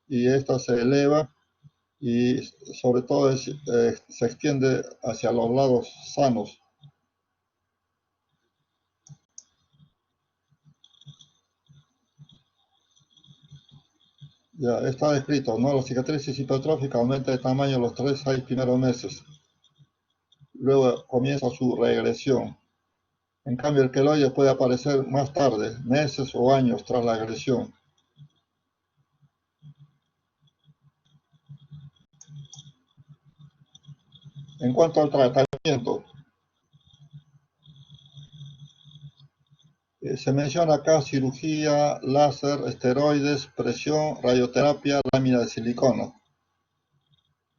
y esta se eleva y sobre todo se extiende hacia los lados sanos. Ya está descrito, ¿no? La cicatriz hipertrófica aumenta de tamaño los 3 primeros meses. Luego comienza su regresión. En cambio, el queloide puede aparecer más tarde, meses o años tras la agresión. En cuanto al tratamiento, se menciona acá cirugía, láser, esteroides, presión, radioterapia, lámina de silicona.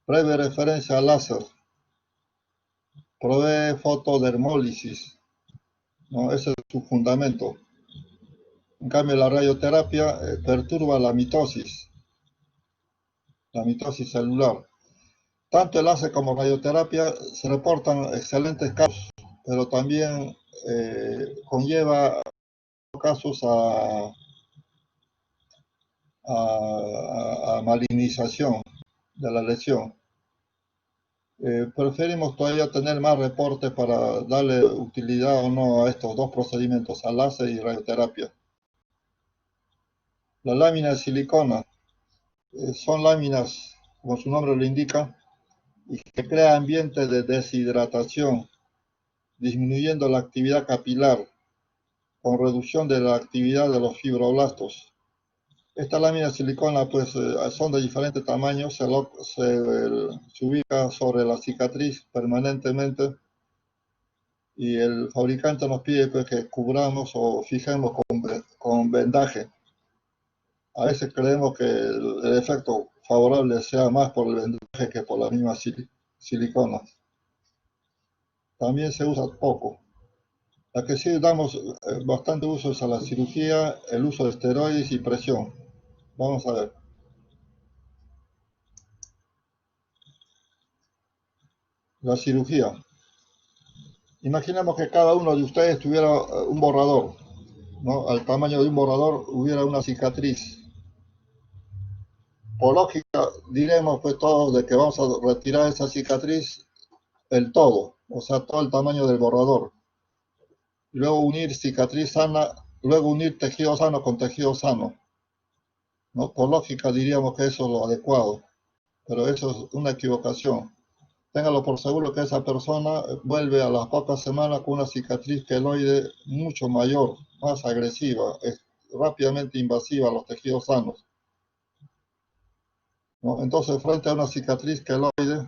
Breve referencia al láser. Provee fotodermólisis, ¿no? Ese es su fundamento. En cambio, la radioterapia perturba la mitosis celular. Tanto el láser como radioterapia se reportan excelentes casos, pero también conlleva casos a malignización de la lesión. Preferimos todavía tener más reportes para darle utilidad o no a estos dos procedimientos, al láser y radioterapia. La lámina de silicona son láminas, como su nombre lo indica, y que crea ambientes de deshidratación, disminuyendo la actividad capilar, con reducción de la actividad de los fibroblastos. Esta lámina de silicona pues son de diferentes tamaños, se ubica sobre la cicatriz permanentemente y el fabricante nos pide pues, que cubramos o fijemos con vendaje. A veces creemos que el efecto favorable sea más por el vendaje que por la misma silicona. También se usa poco. La que sí damos bastante uso es a la cirugía, el uso de esteroides y presión. Vamos a ver. La cirugía. Imaginemos que cada uno de ustedes tuviera un borrador, ¿no? Al tamaño de un borrador hubiera una cicatriz. Por lógica, diremos pues todos de que vamos a retirar esa cicatriz, el todo, o sea, todo el tamaño del borrador. Luego unir cicatriz sana, luego unir tejido sano con tejido sano, ¿no? Por lógica diríamos que eso es lo adecuado, pero eso es una equivocación. Téngalo por seguro que esa persona vuelve a las pocas semanas con una cicatriz queloide mucho mayor, más agresiva, es rápidamente invasiva a los tejidos sanos, ¿no? Entonces, frente a una cicatriz queloide,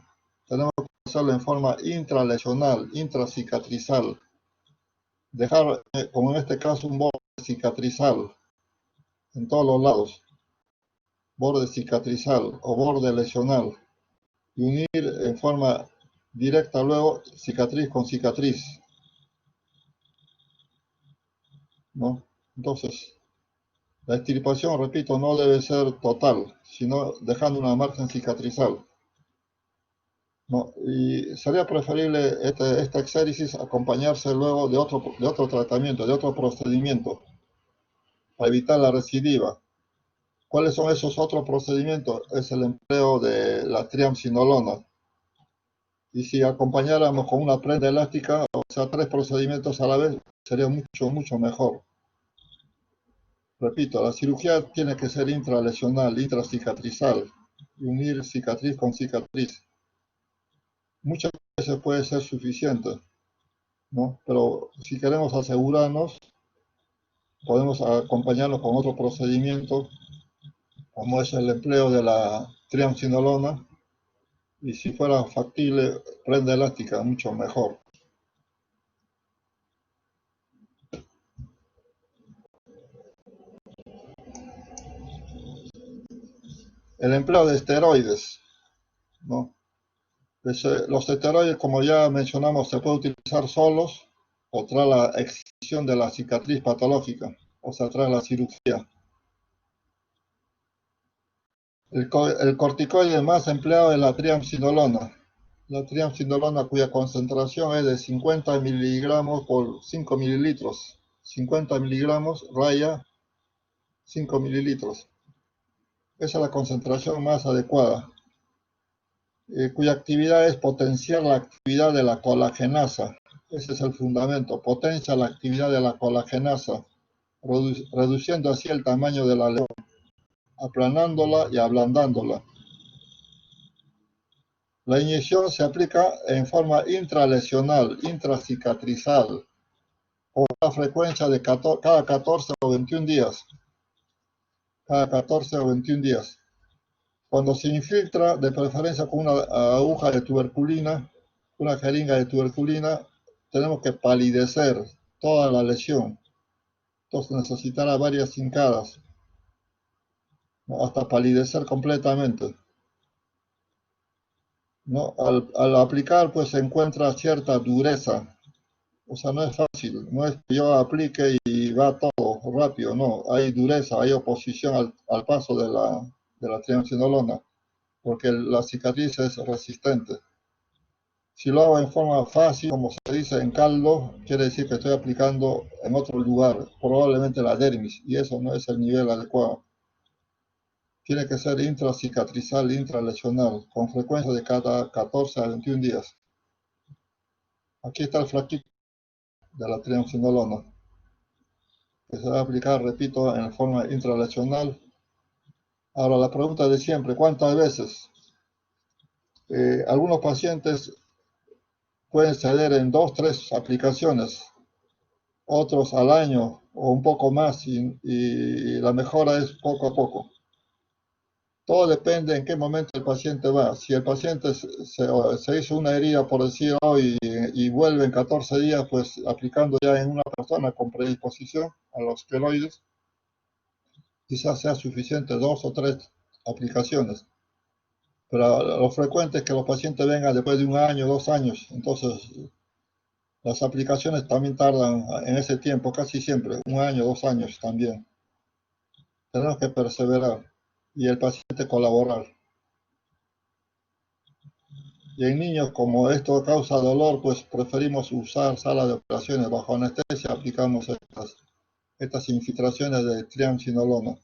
tenemos que hacerlo en forma intralesional, intracicatrizal. Dejar, como en este caso, un borde cicatrizal en todos los lados, borde cicatrizal o borde lesional, y unir en forma directa luego cicatriz con cicatriz, ¿no? Entonces, la extirpación, repito, no debe ser total, sino dejando una margen cicatrizal, ¿no? Y sería preferible esta exéresis acompañarse luego de otro tratamiento, de otro procedimiento, para evitar la recidiva. ¿Cuáles son esos otros procedimientos? Es el empleo de la triamcinolona. Y si acompañáramos con una prenda elástica, o sea, 3 procedimientos a la vez, sería mucho, mucho mejor. Repito, la cirugía tiene que ser intralesional, intracicatrizal, y unir cicatriz con cicatriz. Muchas veces puede ser suficiente, ¿no? Pero si queremos asegurarnos, podemos acompañarlo con otro procedimiento, como es el empleo de la triamcinolona, y si fuera factible, prenda elástica, mucho mejor. El empleo de esteroides, ¿no? Los esteroides, como ya mencionamos, se puede utilizar solos o tras la excisión de la cicatriz patológica, o sea, tras la cirugía. El corticoide más empleado es la triamcinolona. La triamcinolona cuya concentración es de 50 miligramos por 5 mililitros. 50 miligramos raya 5 mililitros. Esa es la concentración más adecuada, cuya actividad es potenciar la actividad de la colagenasa. Ese es el fundamento, potencia la actividad de la colagenasa, reduciendo así el tamaño de la lesión, aplanándola y ablandándola. La inyección se aplica en forma intralesional, intracicatrizal, con una frecuencia de cada 14 o 21 días. Cada 14 o 21 días. Cuando se infiltra, de preferencia con una aguja de tuberculina, una jeringa de tuberculina, tenemos que palidecer toda la lesión. Entonces necesitará varias hincadas, ¿no? Hasta palidecer completamente, ¿no? Al aplicar, pues se encuentra cierta dureza. O sea, no es fácil, no es que yo aplique y va todo rápido, no. Hay dureza, hay oposición al paso de la triamcinolona, porque la cicatriz es resistente. Si lo hago en forma fácil, como se dice en caldo, quiere decir que estoy aplicando en otro lugar, probablemente la dermis, y eso no es el nivel adecuado. Tiene que ser intracicatrizal, intralesional, con frecuencia de cada 14 a 21 días. Aquí está el flaquito de la triamcinolona, que se va a aplicar, repito, en forma intralesional. Ahora, la pregunta de siempre, ¿cuántas veces? Algunos pacientes pueden ceder en 2, 3 aplicaciones, otros al año o un poco más, y la mejora es poco a poco. Todo depende en qué momento el paciente va. Si el paciente se hizo una herida, por decir hoy, y vuelve en 14 días, pues aplicando ya en una persona con predisposición a los queloides, quizás sea suficiente 2 o 3 aplicaciones. Pero lo frecuente es que los pacientes vengan después de un año, 2 años. Entonces, las aplicaciones también tardan en ese tiempo, casi siempre, un año, 2 años también. Tenemos que perseverar y el paciente colaborar. Y en niños, como esto causa dolor, pues preferimos usar sala de operaciones bajo anestesia, aplicamos estas infiltraciones de triamcinolona.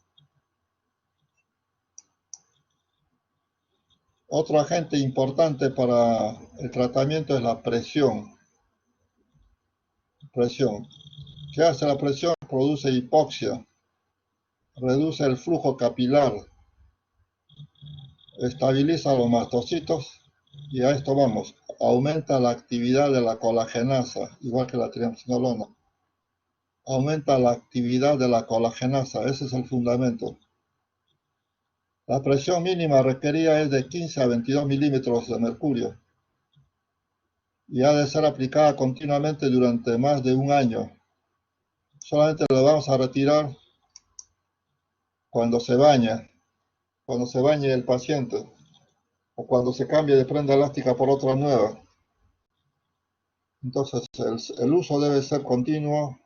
Otro agente importante para el tratamiento es la presión. Presión. ¿Qué hace la presión? Produce hipoxia, reduce el flujo capilar, estabiliza los mastocitos y a esto vamos, aumenta la actividad de la colagenasa, igual que la triamcinolona. Aumenta la actividad de la colagenasa, ese es el fundamento. La presión mínima requerida es de 15 a 22 milímetros de mercurio. y ha de ser aplicada continuamente durante más de un año. Solamente lo vamos a retirar cuando se bañe el paciente, o cuando se cambie de prenda elástica por otra nueva. Entonces, el uso debe ser continuo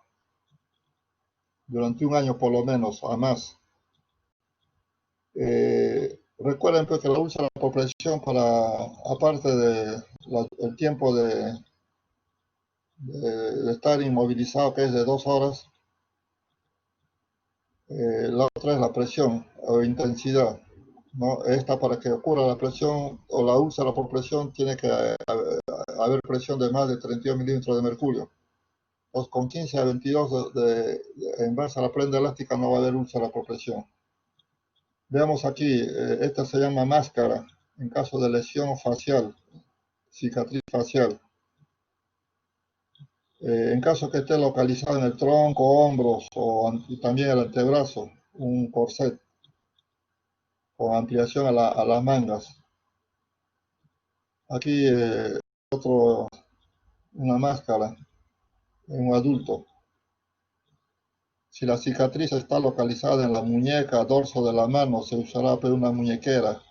durante un año por lo menos, a más. Recuerden pues, que la úlcera por presión, aparte del tiempo de estar inmovilizado, que es de 2 horas, la otra es la presión o intensidad, ¿no? Esta, para que ocurra la presión o la úlcera por presión, tiene que haber presión de más de 32 milímetros de mercurio. Entonces, con 15 a 22 en base a la prenda elástica no va a haber úlcera por presión. Veamos aquí, esta se llama máscara en caso de lesión facial, cicatriz facial. En caso que esté localizado en el tronco, hombros y también el antebrazo, un corset con ampliación a las mangas. Aquí una máscara en un adulto. Si la cicatriz está localizada en la muñeca, dorso de la mano, se usará una muñequera.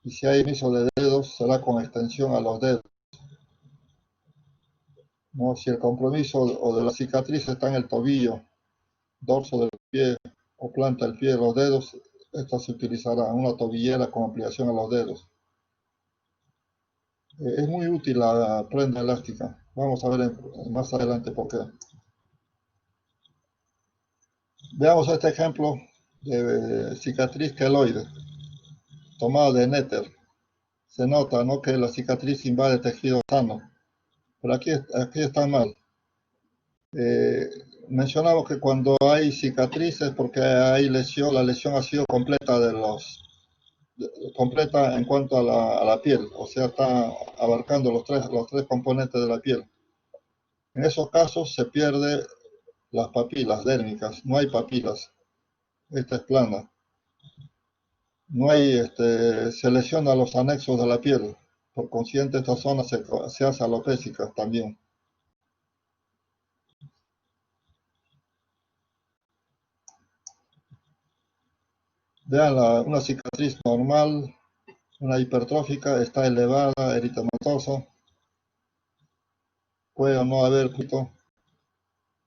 Y si hay inicio de dedos, será con extensión a los dedos, ¿no? Si el compromiso o de la cicatriz está en el tobillo, dorso del pie o planta del pie, los dedos, esta se utilizará una tobillera con ampliación a los dedos. Es muy útil la prenda elástica. Vamos a ver más adelante por qué. Veamos este ejemplo de cicatriz queloide, tomado de Netter. Se nota, ¿no?, que la cicatriz invade tejido sano, pero aquí está mal. Mencionamos que cuando hay cicatrices, porque hay lesión, la lesión ha sido completa completa en cuanto a la piel, o sea, está abarcando los tres componentes de la piel. En esos casos se pierde las papilas dérmicas, no hay papilas, esta es plana. No hay, se lesiona los anexos de la piel, por consiguiente esta zona se hace alopécica también. Vean una cicatriz normal, una hipertrófica, está elevada, eritematosa, puede o no haber pito.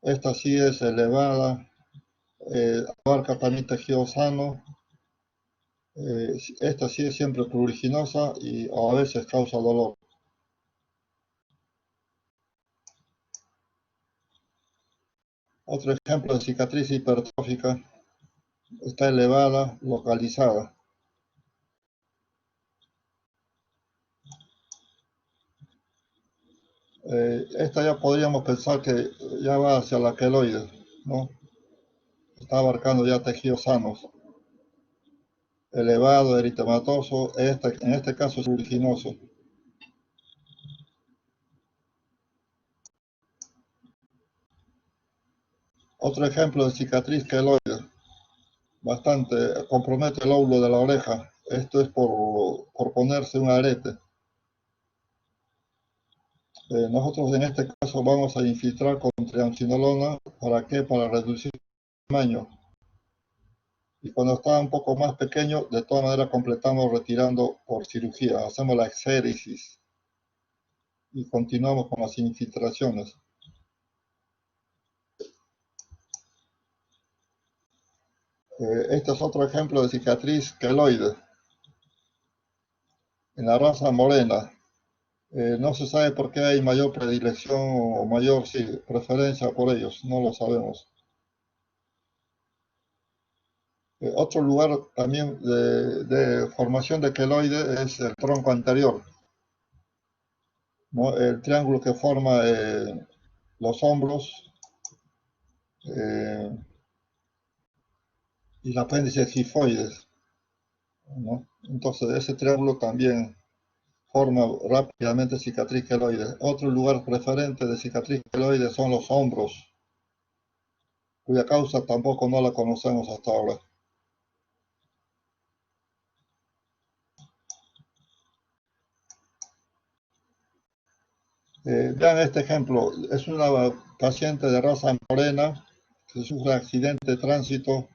Esta sí es elevada, abarca también tejido sano. Esta sí es siempre pruriginosa y a veces causa dolor. Otro ejemplo de cicatriz hipertrófica, está elevada, localizada. Esta ya podríamos pensar que ya va hacia la queloide, ¿no? Está abarcando ya tejidos sanos. Elevado, eritematoso, en este caso es pruriginoso. Otro ejemplo de cicatriz queloide, bastante, compromete el lóbulo de la oreja. Esto es por ponerse un arete. Nosotros en este caso vamos a infiltrar con triamcinolona. ¿Para qué? Para reducir el tamaño. Y cuando está un poco más pequeño, de todas maneras completamos retirando por cirugía. Hacemos la exéresis y continuamos con las infiltraciones. Este es otro ejemplo de cicatriz queloide en la raza morena. No se sabe por qué hay mayor predilección o mayor preferencia por ellos, no lo sabemos. Otro lugar también de formación de queloide es el tronco anterior, ¿no? El triángulo que forma los hombros y el apéndice gifoides, ¿no? Entonces ese triángulo también forma rápidamente cicatriz queloide. Otro lugar preferente de cicatriz queloide son los hombros, cuya causa tampoco no la conocemos hasta ahora. Vean este ejemplo, es una paciente de raza morena que sufre accidente de tránsito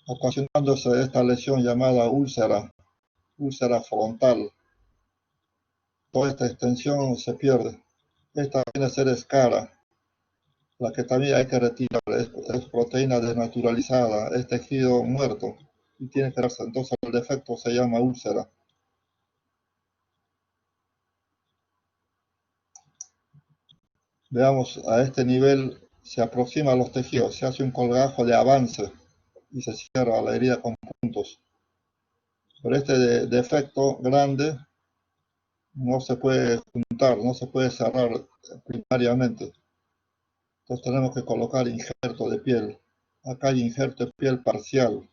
ocasionándose esta lesión llamada úlcera frontal. Toda esta extensión se pierde. Esta viene a ser escara, la que también hay que retirar, es proteína desnaturalizada, es tejido muerto y tiene que darse. Entonces el defecto se llama úlcera. Veamos, a este nivel se aproxima a los tejidos, se hace un colgajo de avance y se cierra la herida con puntos. Pero este defecto grande no se puede juntar, no se puede cerrar primariamente. Entonces tenemos que colocar injerto de piel. Acá hay injerto de piel parcial,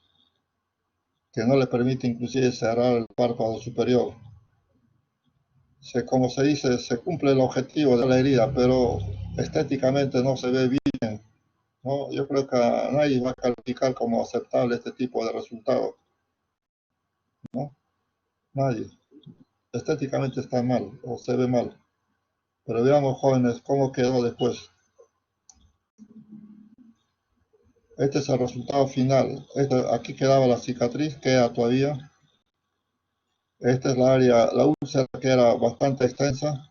que no le permite inclusive cerrar el párpado superior. Como se dice, se cumple el objetivo de la herida, pero estéticamente no se ve bien, ¿no? Yo creo que a nadie va a calificar como aceptable este tipo de resultado, ¿no? Nadie. Estéticamente está mal o se ve mal. Pero veamos, jóvenes, cómo quedó después. Este es el resultado final. Aquí quedaba la cicatriz, queda todavía. Esta es la área, la úlcera que era bastante extensa.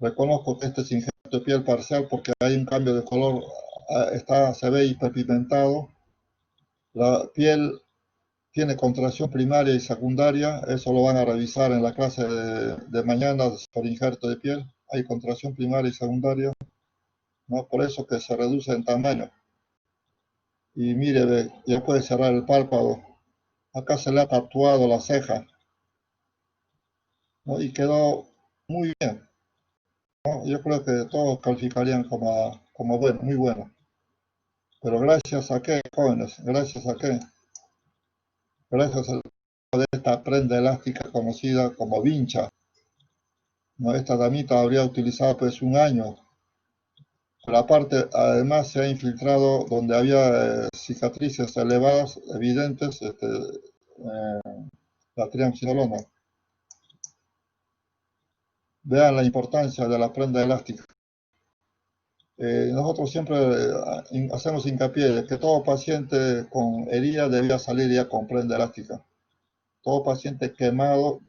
Reconozco que este es injerto de piel parcial porque hay un cambio de color, se ve hiperpigmentado. La piel tiene contracción primaria y secundaria, eso lo van a revisar en la clase de mañana por injerto de piel. Hay contracción primaria y secundaria, ¿no? Por eso que se reduce en tamaño. Y mire, ya puede cerrar el párpado. Acá se le ha tatuado la ceja, ¿no? Y quedó muy bien, ¿no? Yo creo que todos calificarían como bueno, muy bueno. Pero gracias a qué, jóvenes, gracias a qué, gracias a esta prenda elástica conocida como vincha, ¿no? Esta damita habría utilizado pues un año, pero aparte además se ha infiltrado donde había cicatrices elevadas, evidentes, la triamcinolona. Vean la importancia de la prenda elástica. Nosotros siempre hacemos hincapié de que todo paciente con herida debía salir ya con prenda elástica. Todo paciente quemado,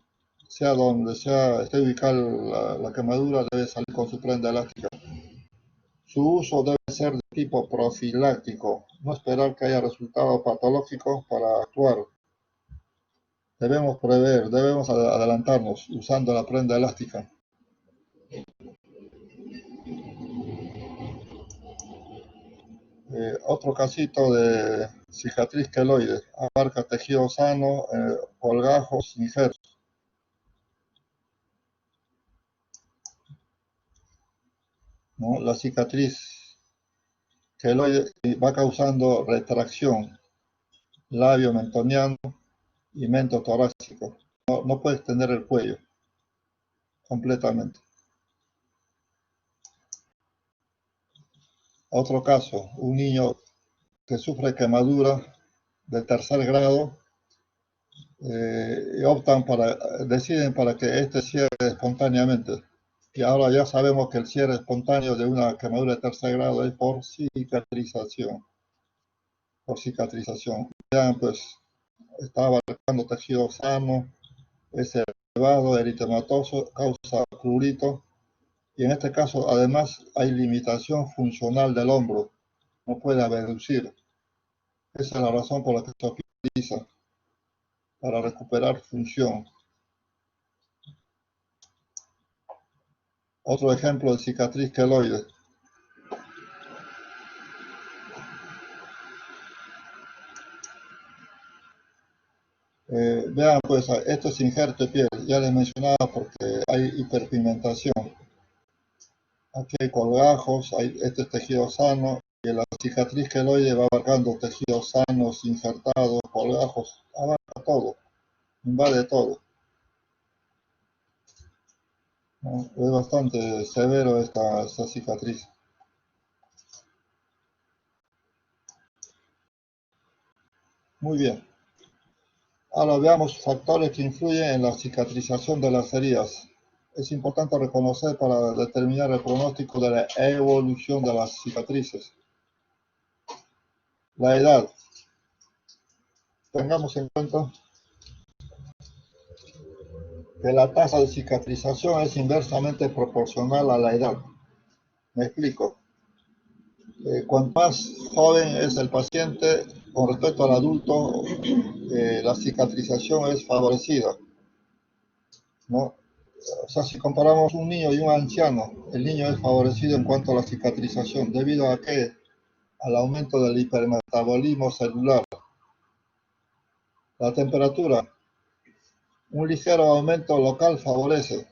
sea donde sea, esté ubicada la quemadura, debe salir con su prenda elástica. Su uso debe ser de tipo profiláctico, no esperar que haya resultados patológicos para actuar. Debemos prever, debemos adelantarnos usando la prenda elástica. Otro casito de cicatriz queloide, abarca tejido sano, colgajos, injertos. ¿No? La cicatriz queloide va causando retracción, labio mentoniano y mento torácico. No puede extender el cuello completamente. Otro caso, un niño que sufre quemadura de tercer grado, deciden para que este cierre espontáneamente. Y ahora ya sabemos que el cierre espontáneo de una quemadura de tercer grado es por cicatrización. Por cicatrización. Vean, pues, está abarcando tejido sano, es elevado, eritematoso, causa prurito. Y en este caso, además, hay limitación funcional del hombro. No puede abducir. Esa es la razón por la que se utiliza, para recuperar función. Otro ejemplo de cicatriz queloide. Vean, pues, esto es injerto de piel. Ya les mencionaba porque hay hiperpigmentación. Aquí hay colgajos, este es tejido sano. Y la cicatriz queloide va abarcando tejidos sanos, injertados, colgajos. Abarca todo, invade todo, ¿no? Es bastante severo esta cicatriz. Muy bien. Ahora veamos factores que influyen en la cicatrización de las heridas. es importante reconocer para determinar el pronóstico de la evolución de las cicatrices. La edad. Tengamos en cuenta que la tasa de cicatrización es inversamente proporcional a la edad. Me explico. Cuanto más joven es el paciente con respecto al adulto, la cicatrización es favorecida, ¿no? O sea, si comparamos un niño y un anciano, el niño es favorecido en cuanto a la cicatrización, debido a que al aumento del hipermetabolismo celular. La temperatura, un ligero aumento local favorece.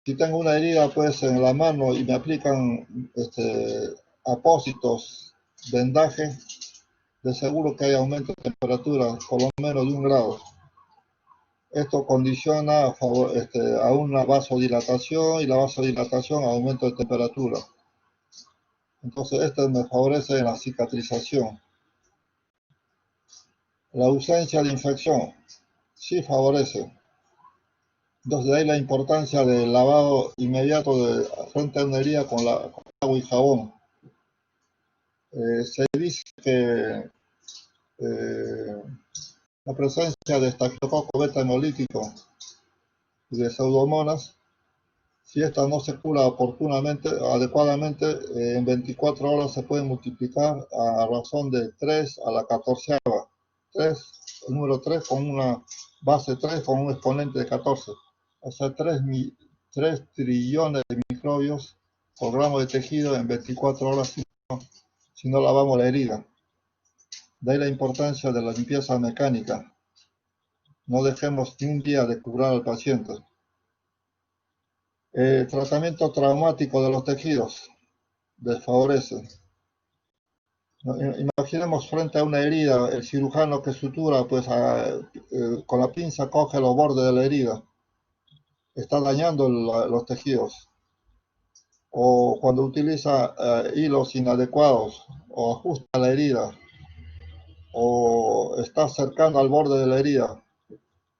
Si tengo una herida pues en la mano y me aplican apósitos, vendaje, de seguro que hay aumento de temperatura, por lo menos de 1 grado. Esto condiciona a una vasodilatación y la vasodilatación a aumento de temperatura. Entonces, esto me favorece en la cicatrización. La ausencia de infección sí favorece. Entonces, de ahí la importancia del lavado inmediato frente a una herida con agua y jabón. Se dice que la presencia de estafilococo beta hemolítico y de pseudomonas, si esta no se cura adecuadamente, en 24 horas se puede multiplicar a razón de 3 a la 14. El número 3 con una base 3 con un exponente de 14. O sea, 3 trillones de microbios por gramo de tejido en 24 horas si no lavamos la herida. De ahí la importancia de la limpieza mecánica. No dejemos ni un día de curar al paciente. Tratamiento traumático de los tejidos desfavorece. Imaginemos frente a una herida, el cirujano que sutura, pues con la pinza coge los bordes de la herida. Está dañando los tejidos. O cuando utiliza hilos inadecuados, o ajusta la herida, o está cercano al borde de la herida,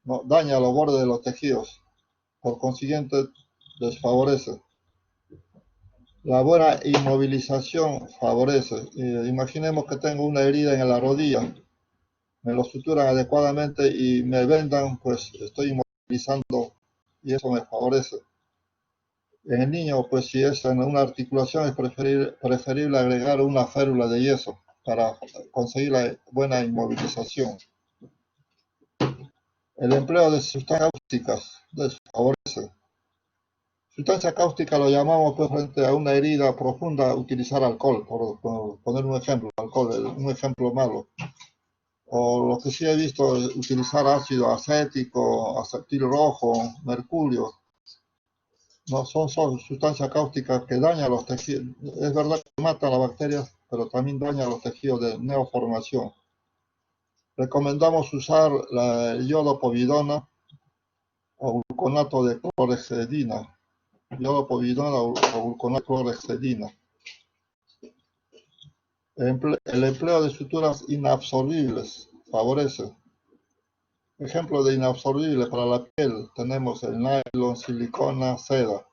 ¿no? Daña los bordes de los tejidos. Por consiguiente, desfavorece. La buena inmovilización favorece. Imaginemos que tengo una herida en la rodilla, me lo suturan adecuadamente y me vendan, pues estoy inmovilizando y eso me favorece. En el niño, pues si es en una articulación, es preferible agregar una férula de yeso para conseguir la buena inmovilización. El empleo de sustancias cáusticas desfavorece. Sustancia cáustica lo llamamos pues, frente a una herida profunda, utilizar alcohol, por poner un ejemplo, alcohol, un ejemplo malo. O lo que sí he visto es utilizar ácido acético, acetil rojo, mercurio. No son sustancias cáusticas que dañan los tejidos. Es verdad que matan las bacterias, pero también dañan los tejidos de neoformación. Recomendamos usar el yodopovidona o gluconato de clorhexidina. Yodopovidona o gluconato de clorhexidina. El empleo de suturas inabsorbibles favorece. Ejemplo de inabsorbible para la piel tenemos el nylon, silicona, seda.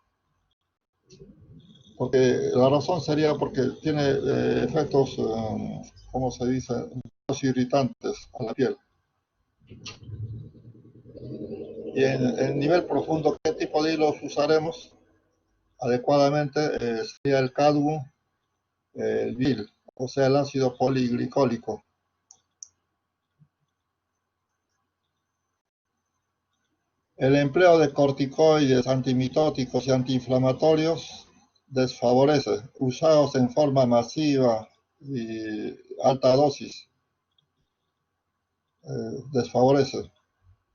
Porque la razón sería porque tiene efectos, ¿cómo se dice? Irritantes a la piel. Y en nivel profundo, ¿qué tipo de hilos usaremos? Adecuadamente sería el cadmo, el vil, o sea, el ácido poliglicólico. El empleo de corticoides, antimitóticos y antiinflamatorios desfavorece, usados en forma masiva y alta dosis, desfavorece.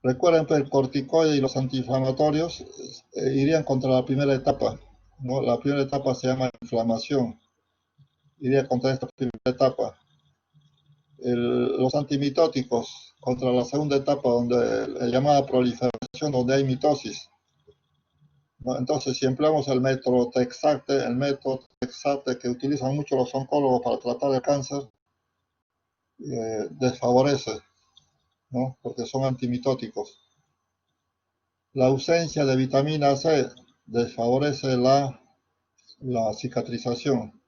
Recuerden que el corticoide y los antiinflamatorios irían contra la primera etapa, ¿no? La primera etapa se llama inflamación, iría contra esta primera etapa. Los antimitóticos contra la segunda etapa, donde la llamada proliferación, donde hay mitosis. ¿No? Entonces, si empleamos el método Texacte que utilizan mucho los oncólogos para tratar el cáncer, desfavorece, ¿no? Porque son antimitóticos. La ausencia de vitamina C desfavorece la cicatrización.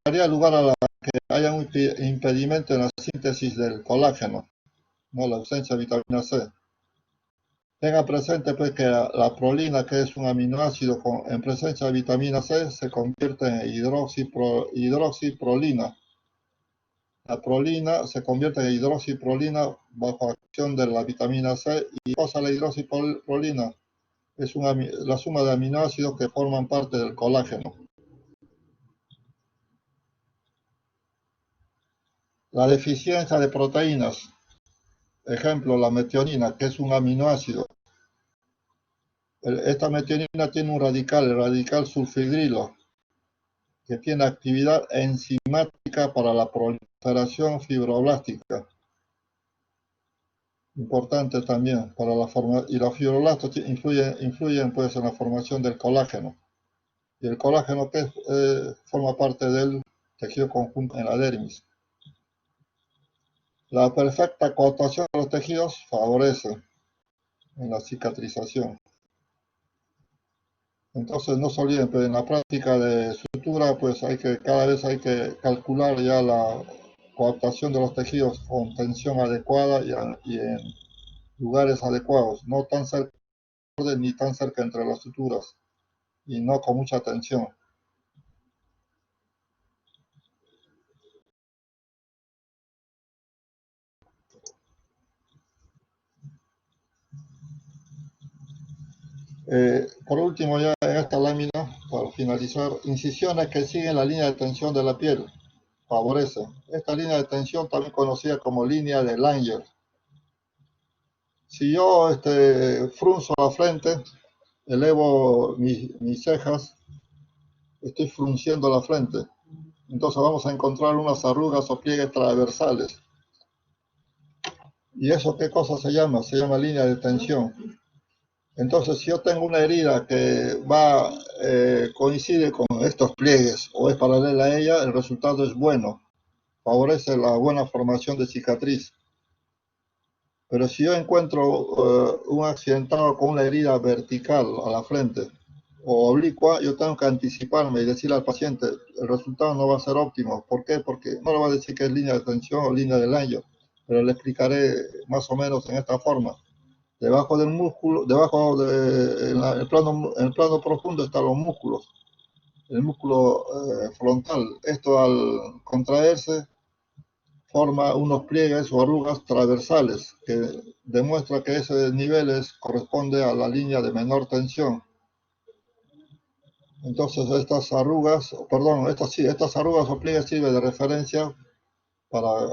Daría lugar a que haya un impedimento en la síntesis del colágeno, no la ausencia de vitamina C. Tenga presente pues que la prolina, que es un aminoácido en presencia de vitamina C, se convierte en hidroxiprolina. La prolina se convierte en hidroxiprolina bajo acción de la vitamina C. ¿Y qué pasa la hidroxiprolina? Es la suma de aminoácidos que forman parte del colágeno. La deficiencia de proteínas, ejemplo, la metionina, que es un aminoácido. Esta metionina tiene un radical, el radical sulfhidrilo, que tiene actividad enzimática para la proliferación fibroblástica. Importante también para la forma, y los fibroblastos influyen pues en la formación del colágeno. Y el colágeno que forma parte del tejido conjunto en la dermis. La perfecta coaptación de los tejidos favorece en la cicatrización. Entonces no se olviden, pero en la práctica de sutura, pues cada vez hay que calcular ya la coaptación de los tejidos con tensión adecuada y en lugares adecuados, no tan cerca ni tan cerca entre las suturas y no con mucha tensión. Por último, ya en esta lámina, para finalizar, incisiones que siguen la línea de tensión de la piel, favorece. Esta línea de tensión también conocida como línea de Langer. Si yo frunzo la frente, elevo mis cejas, estoy frunciendo la frente. Entonces vamos a encontrar unas arrugas o pliegues transversales. ¿Y eso qué cosa se llama? Se llama línea de tensión. Entonces, si yo tengo una herida que coincide con estos pliegues o es paralela a ella, el resultado es bueno. Favorece la buena formación de cicatriz. Pero si yo encuentro un accidentado con una herida vertical a la frente o oblicua, yo tengo que anticiparme y decirle al paciente, el resultado no va a ser óptimo. ¿Por qué? Porque no le va a decir que es línea de tensión o línea de Langer, pero le explicaré más o menos en esta forma. Debajo del músculo, en el plano profundo están los músculos, el músculo frontal. Esto al contraerse forma unos pliegues o arrugas transversales que demuestra que ese nivel corresponde a la línea de menor tensión. Entonces estas arrugas o pliegues sirven de referencia para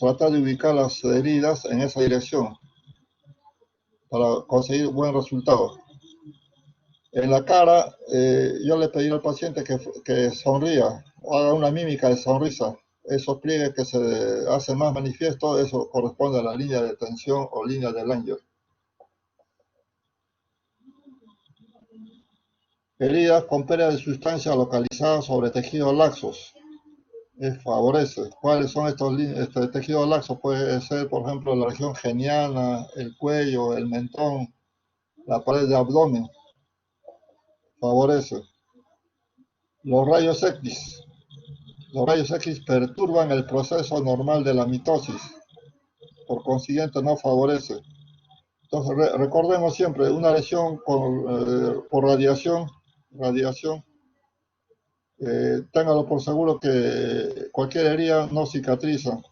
tratar de ubicar las heridas en esa dirección para conseguir buen resultado. En la cara, yo le pedí al paciente que sonría o haga una mímica de sonrisa. Esos pliegues que se hacen más manifiestos, eso corresponde a la línea de tensión o línea de Langer. Heridas con pérdida de sustancia localizadas sobre tejidos laxos. Favorece. ¿Cuáles son estos tejidos laxos? Puede ser, por ejemplo, la región geniana, el cuello, el mentón, la pared de abdomen. Favorece. Los rayos X. Los rayos X perturban el proceso normal de la mitosis, por consiguiente no favorece. Entonces recordemos siempre, una lesión por radiación, téngalo por seguro que cualquier herida no cicatriza,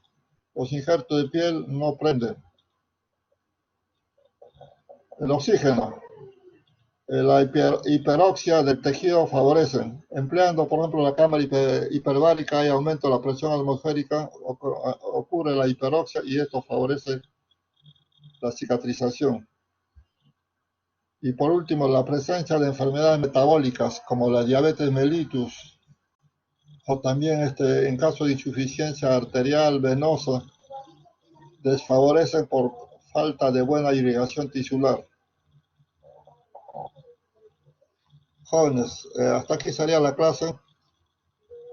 los injertos de piel no prenden. El oxígeno, la hiperoxia del tejido favorecen. Empleando, por ejemplo, la cámara hiperbárica hay aumento de la presión atmosférica, ocurre la hiperoxia y esto favorece la cicatrización. Y por último, la presencia de enfermedades metabólicas como la diabetes mellitus o también en caso de insuficiencia arterial venosa, desfavorecen por falta de buena irrigación tisular. Jóvenes, hasta aquí sería la clase.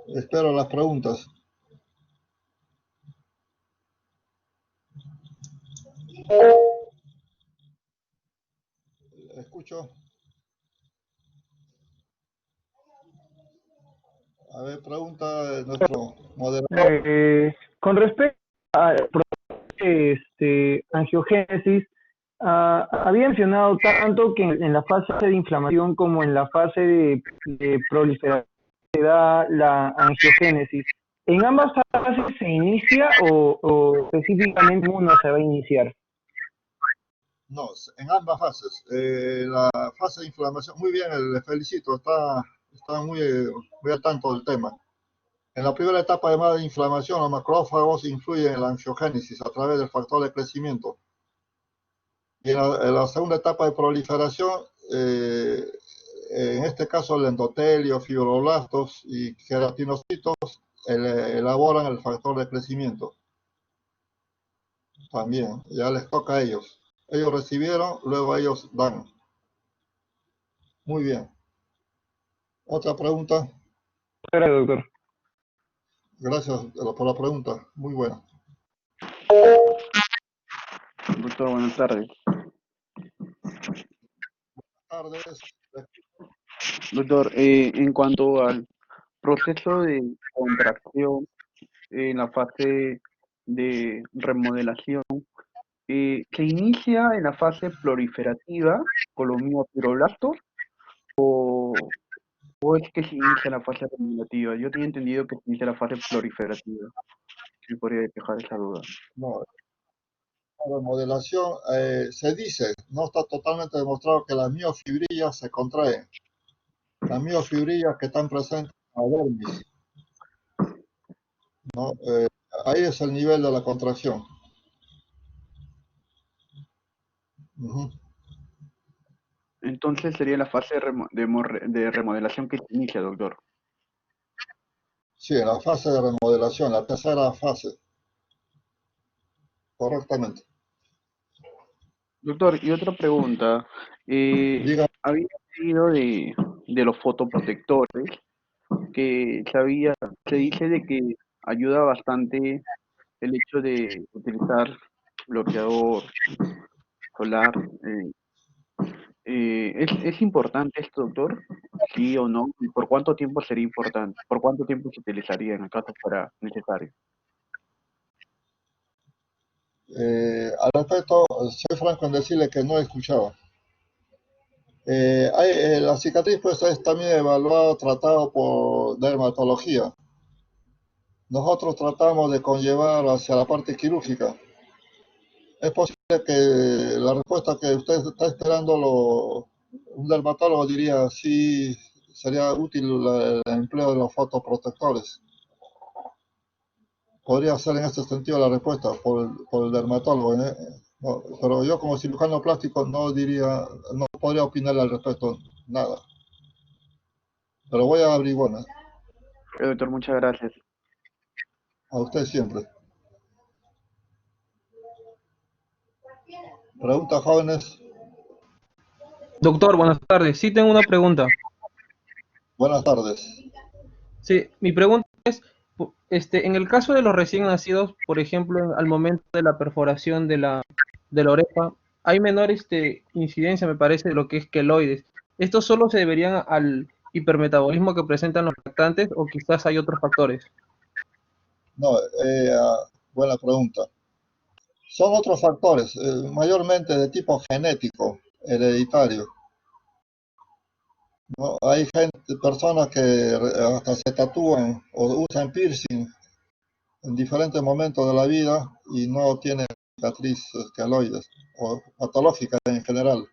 Espero las preguntas. A ver, pregunta nuestro moderador. Con respecto al angiogénesis, había mencionado tanto que en la fase de inflamación como en la fase de proliferación se da la angiogénesis. ¿En ambas fases se inicia o específicamente uno se va a iniciar? No, en ambas fases. La fase de inflamación, muy bien, le felicito, está muy al tanto del tema. En la primera etapa de inflamación, los macrófagos influyen en la angiogénesis a través del factor de crecimiento. Y en la segunda etapa de proliferación, en este caso el endotelio, fibroblastos y queratinocitos elaboran el factor de crecimiento. También, ya les toca a ellos. Ellos recibieron, luego ellos dan. Muy bien. Otra pregunta. Gracias, doctor. Gracias por la pregunta. Muy buena. Doctor, buenas tardes. Buenas tardes. Doctor, en cuanto al proceso de contracción en la fase de remodelación, ¿se inicia en la fase proliferativa con los miofibroblastos o es que se inicia en la fase remodelativa? Yo tenía entendido que se inicia en la fase proliferativa. Si me podría despejar esa duda. No, la remodelación se dice, no está totalmente demostrado que las miofibrillas se contraen. Las miofibrillas que están presentes en la dermis, ¿no? Ahí es el nivel de la contracción. Uh-huh. Entonces sería la fase de remodelación que se inicia, doctor. Sí, en la fase de remodelación, la tercera fase. Correctamente. Doctor, y otra pregunta. Diga, Había leído de los fotoprotectores que se dice de que ayuda bastante el hecho de utilizar bloqueador solar. ¿Es importante esto, doctor? ¿Sí o no? ¿Y por cuánto tiempo sería importante? ¿Por cuánto tiempo se utilizaría en el caso fuera necesario? al respecto, soy franco en decirle que no he escuchado. La cicatriz pues es también evaluado, tratado por dermatología. Nosotros tratamos de conllevar hacia la parte quirúrgica. Es posible que la respuesta que usted está esperando, un dermatólogo diría sí, sería útil el empleo de los fotoprotectores. Podría ser en este sentido la respuesta por el dermatólogo, ¿eh? No, pero yo como cirujano plástico no podría opinar al respecto nada. Pero voy a averiguar, ¿no? Doctor, muchas gracias. A usted siempre. Preguntas, jóvenes. Doctor, buenas tardes. Sí, tengo una pregunta. Buenas tardes. Sí, mi pregunta es, en el caso de los recién nacidos, por ejemplo, al momento de la perforación de la oreja, hay menor incidencia, me parece, de lo que es queloides. ¿Estos solo se deberían al hipermetabolismo que presentan los lactantes o quizás hay otros factores? No, buena pregunta. Son otros factores, mayormente de tipo genético, hereditario, ¿no? Hay personas que hasta se tatúan o usan piercing en diferentes momentos de la vida y no tienen cicatriz queloides o patológica en general.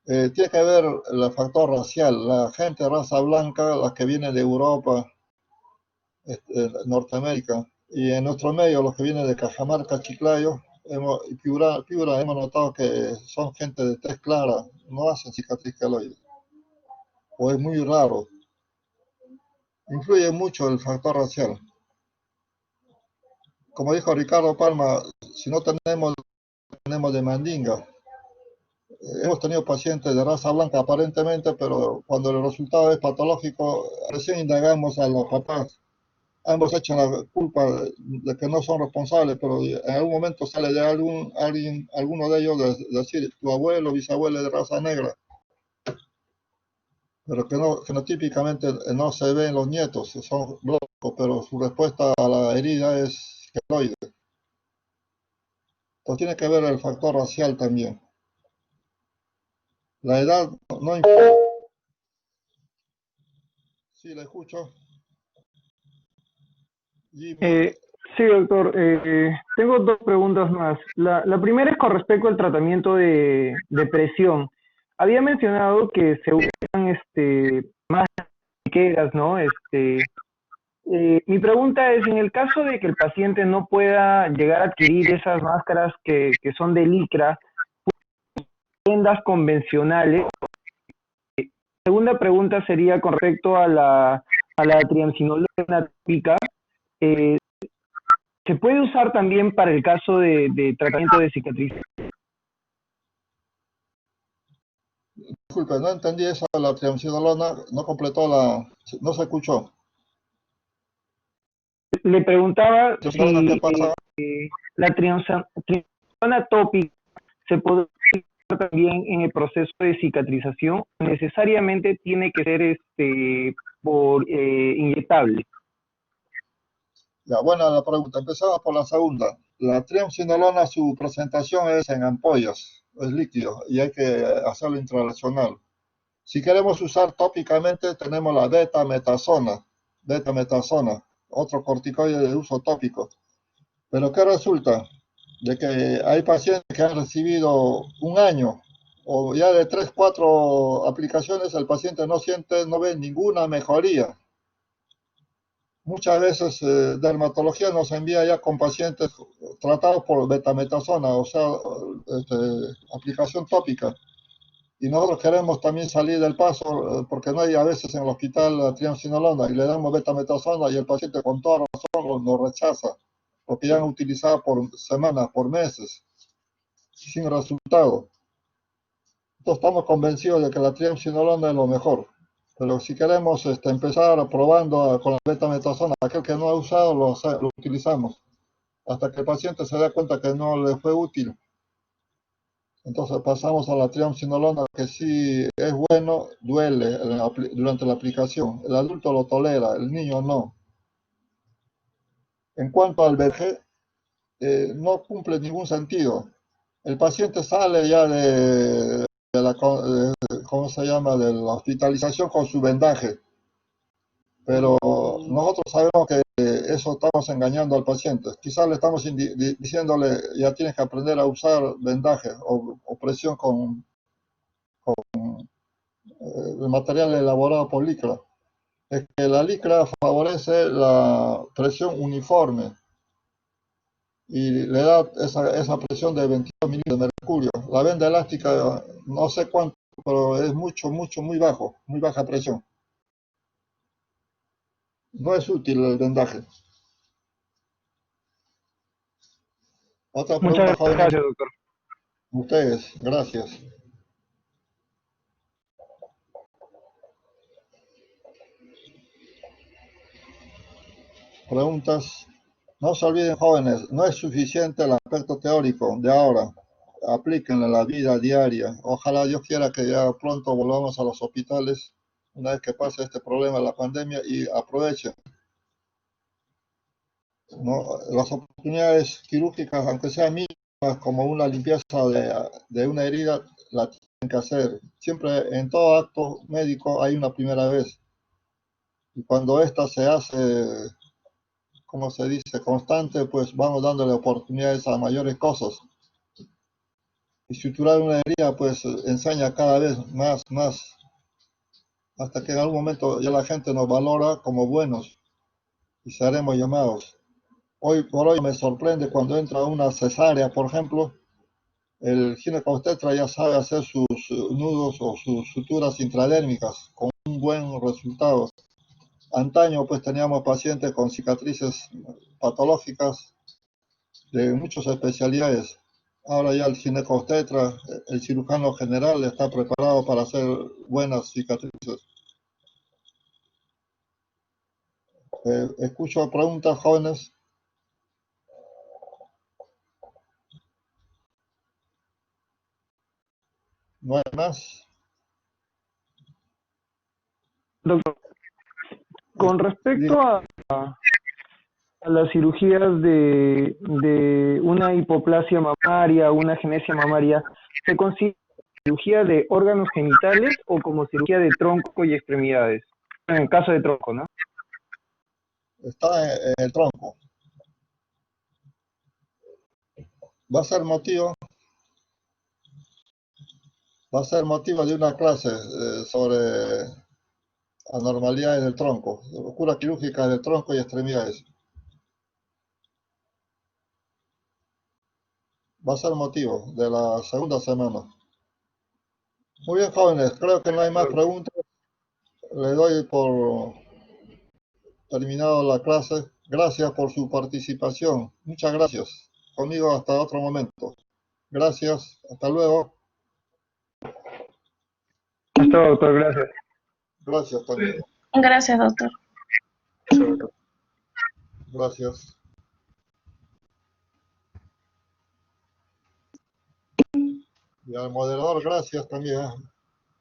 Tiene que ver el factor racial. La gente de raza blanca, la que viene de Europa, Norteamérica, y en nuestro medio, los que vienen de Cajamarca, Chiclayo, y Piura, hemos notado que son gente de tez clara, no hacen cicatriz queloide, o es muy raro. Influye mucho el factor racial. Como dijo Ricardo Palma, si no tenemos de mandinga. Hemos tenido pacientes de raza blanca aparentemente, pero cuando el resultado es patológico, recién indagamos a los papás. Ambos echan la culpa de que no son responsables, pero en algún momento sale de alguno de ellos de decir, tu abuelo, bisabuelo es de raza negra. pero que no, fenotípicamente no se ven los nietos, son blancos, pero su respuesta a la herida es queloide. Entonces tiene que ver el factor racial también. La edad no influye. Sí, la escucho. Jimmy, Sí, doctor. Tengo dos preguntas más. La primera es con respecto al tratamiento de depresión. Había mencionado que se usan más ligeras, ¿no? Mi pregunta es, en el caso de que el paciente no pueda llegar a adquirir esas máscaras que son de licra, tiendas convencionales. Segunda pregunta sería con respecto a la triamcinolona tópica. Eh, ¿Se puede usar también para el caso de tratamiento de cicatrices? disculpe, no entendí esa, la triamcinolona, no completó no se escuchó. Le preguntaba ¿Triamcinolona qué si pasa? la triamcinolona tópica se puede usar también en el proceso de cicatrización. Necesariamente tiene que ser por inyectable. Ya, buena la pregunta. Empezamos por la segunda. La triamcinolona, su presentación es en ampollas, es líquido y hay que hacerlo intralacional. Si queremos usar tópicamente, tenemos la betametasona, otro corticoide de uso tópico. Pero ¿qué resulta? De que hay pacientes que han recibido un año o ya de 3, 4 aplicaciones, el paciente no siente, no ve ninguna mejoría. Muchas veces dermatología nos envía ya con pacientes tratados por betametasona, o sea, aplicación tópica. Y nosotros queremos también salir del paso porque no hay a veces en el hospital triamcinolona y le damos betametasona y el paciente con toda razón lo rechaza porque ya han utilizado por semanas, por meses, sin resultado. Entonces estamos convencidos de que la triamcinolona es lo mejor. Pero si queremos empezar probando con la betametasona, aquel que no ha usado lo utilizamos hasta que el paciente se dé cuenta que no le fue útil. Entonces pasamos a la triamcinolona, que sí es bueno, duele durante la aplicación. El adulto lo tolera, el niño no. En cuanto al VG, no cumple ningún sentido. El paciente sale ya de la, ¿cómo se llama?, de la hospitalización con su vendaje. Pero nosotros sabemos que eso estamos engañando al paciente. Quizás le estamos diciéndole, ya tienes que aprender a usar vendaje o presión con el material elaborado por licra. Es que la licra favorece la presión uniforme y le da esa presión de 22 milímetros de mercurio. La venda elástica, no sé cuánto, pero es muy bajo, muy baja presión. No es útil el vendaje. Otra pregunta, Muchas jóvenes. gracias, doctor. Ustedes, gracias. Preguntas. No se olviden, jóvenes, no es suficiente el aspecto teórico de ahora. Aplíquenlo en la vida diaria. Ojalá Dios quiera que ya pronto volvamos a los hospitales una vez que pase este problema de la pandemia y aprovechen, ¿no?, las oportunidades quirúrgicas, aunque sean mínimas, como una limpieza de una herida, la tienen que hacer. Siempre en todo acto médico hay una primera vez. Y cuando esta se hace, como se dice, constante, pues vamos dándole oportunidades a mayores cosas. Y suturar una herida, pues enseña cada vez más, hasta que en algún momento ya la gente nos valora como buenos y seremos llamados. Hoy por hoy me sorprende cuando entra una cesárea, por ejemplo, el ginecobstetra ya sabe hacer sus nudos o sus suturas intradérmicas con un buen resultado. Antaño pues teníamos pacientes con cicatrices patológicas de muchas especialidades. Ahora ya el ginecobstetra, el cirujano general está preparado para hacer buenas cicatrices. Escucho preguntas, jóvenes. ¿No hay más? Doctor, con respecto a las cirugías de una hipoplasia mamaria, una agenesia mamaria, ¿se considera cirugía de órganos genitales o como cirugía de tronco y extremidades? En el caso de tronco, ¿no? Está en el tronco. Va a ser motivo de una clase sobre anormalidades del tronco, curas quirúrgicas del tronco y extremidades. Va a ser motivo de la segunda semana. Muy bien, jóvenes, creo que no hay más preguntas. Le doy por terminado la clase. Gracias por su participación. Muchas gracias. Conmigo hasta otro momento. Gracias. Hasta luego. Hasta luego, doctor, gracias. Gracias, Toño. Gracias, doctor. Gracias. Y al moderador, gracias también.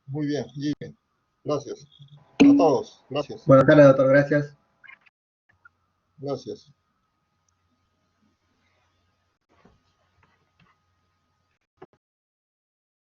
Muy bien, Jimmy. Gracias. A todos. Gracias. Buenas tardes, doctor. Gracias. Gracias.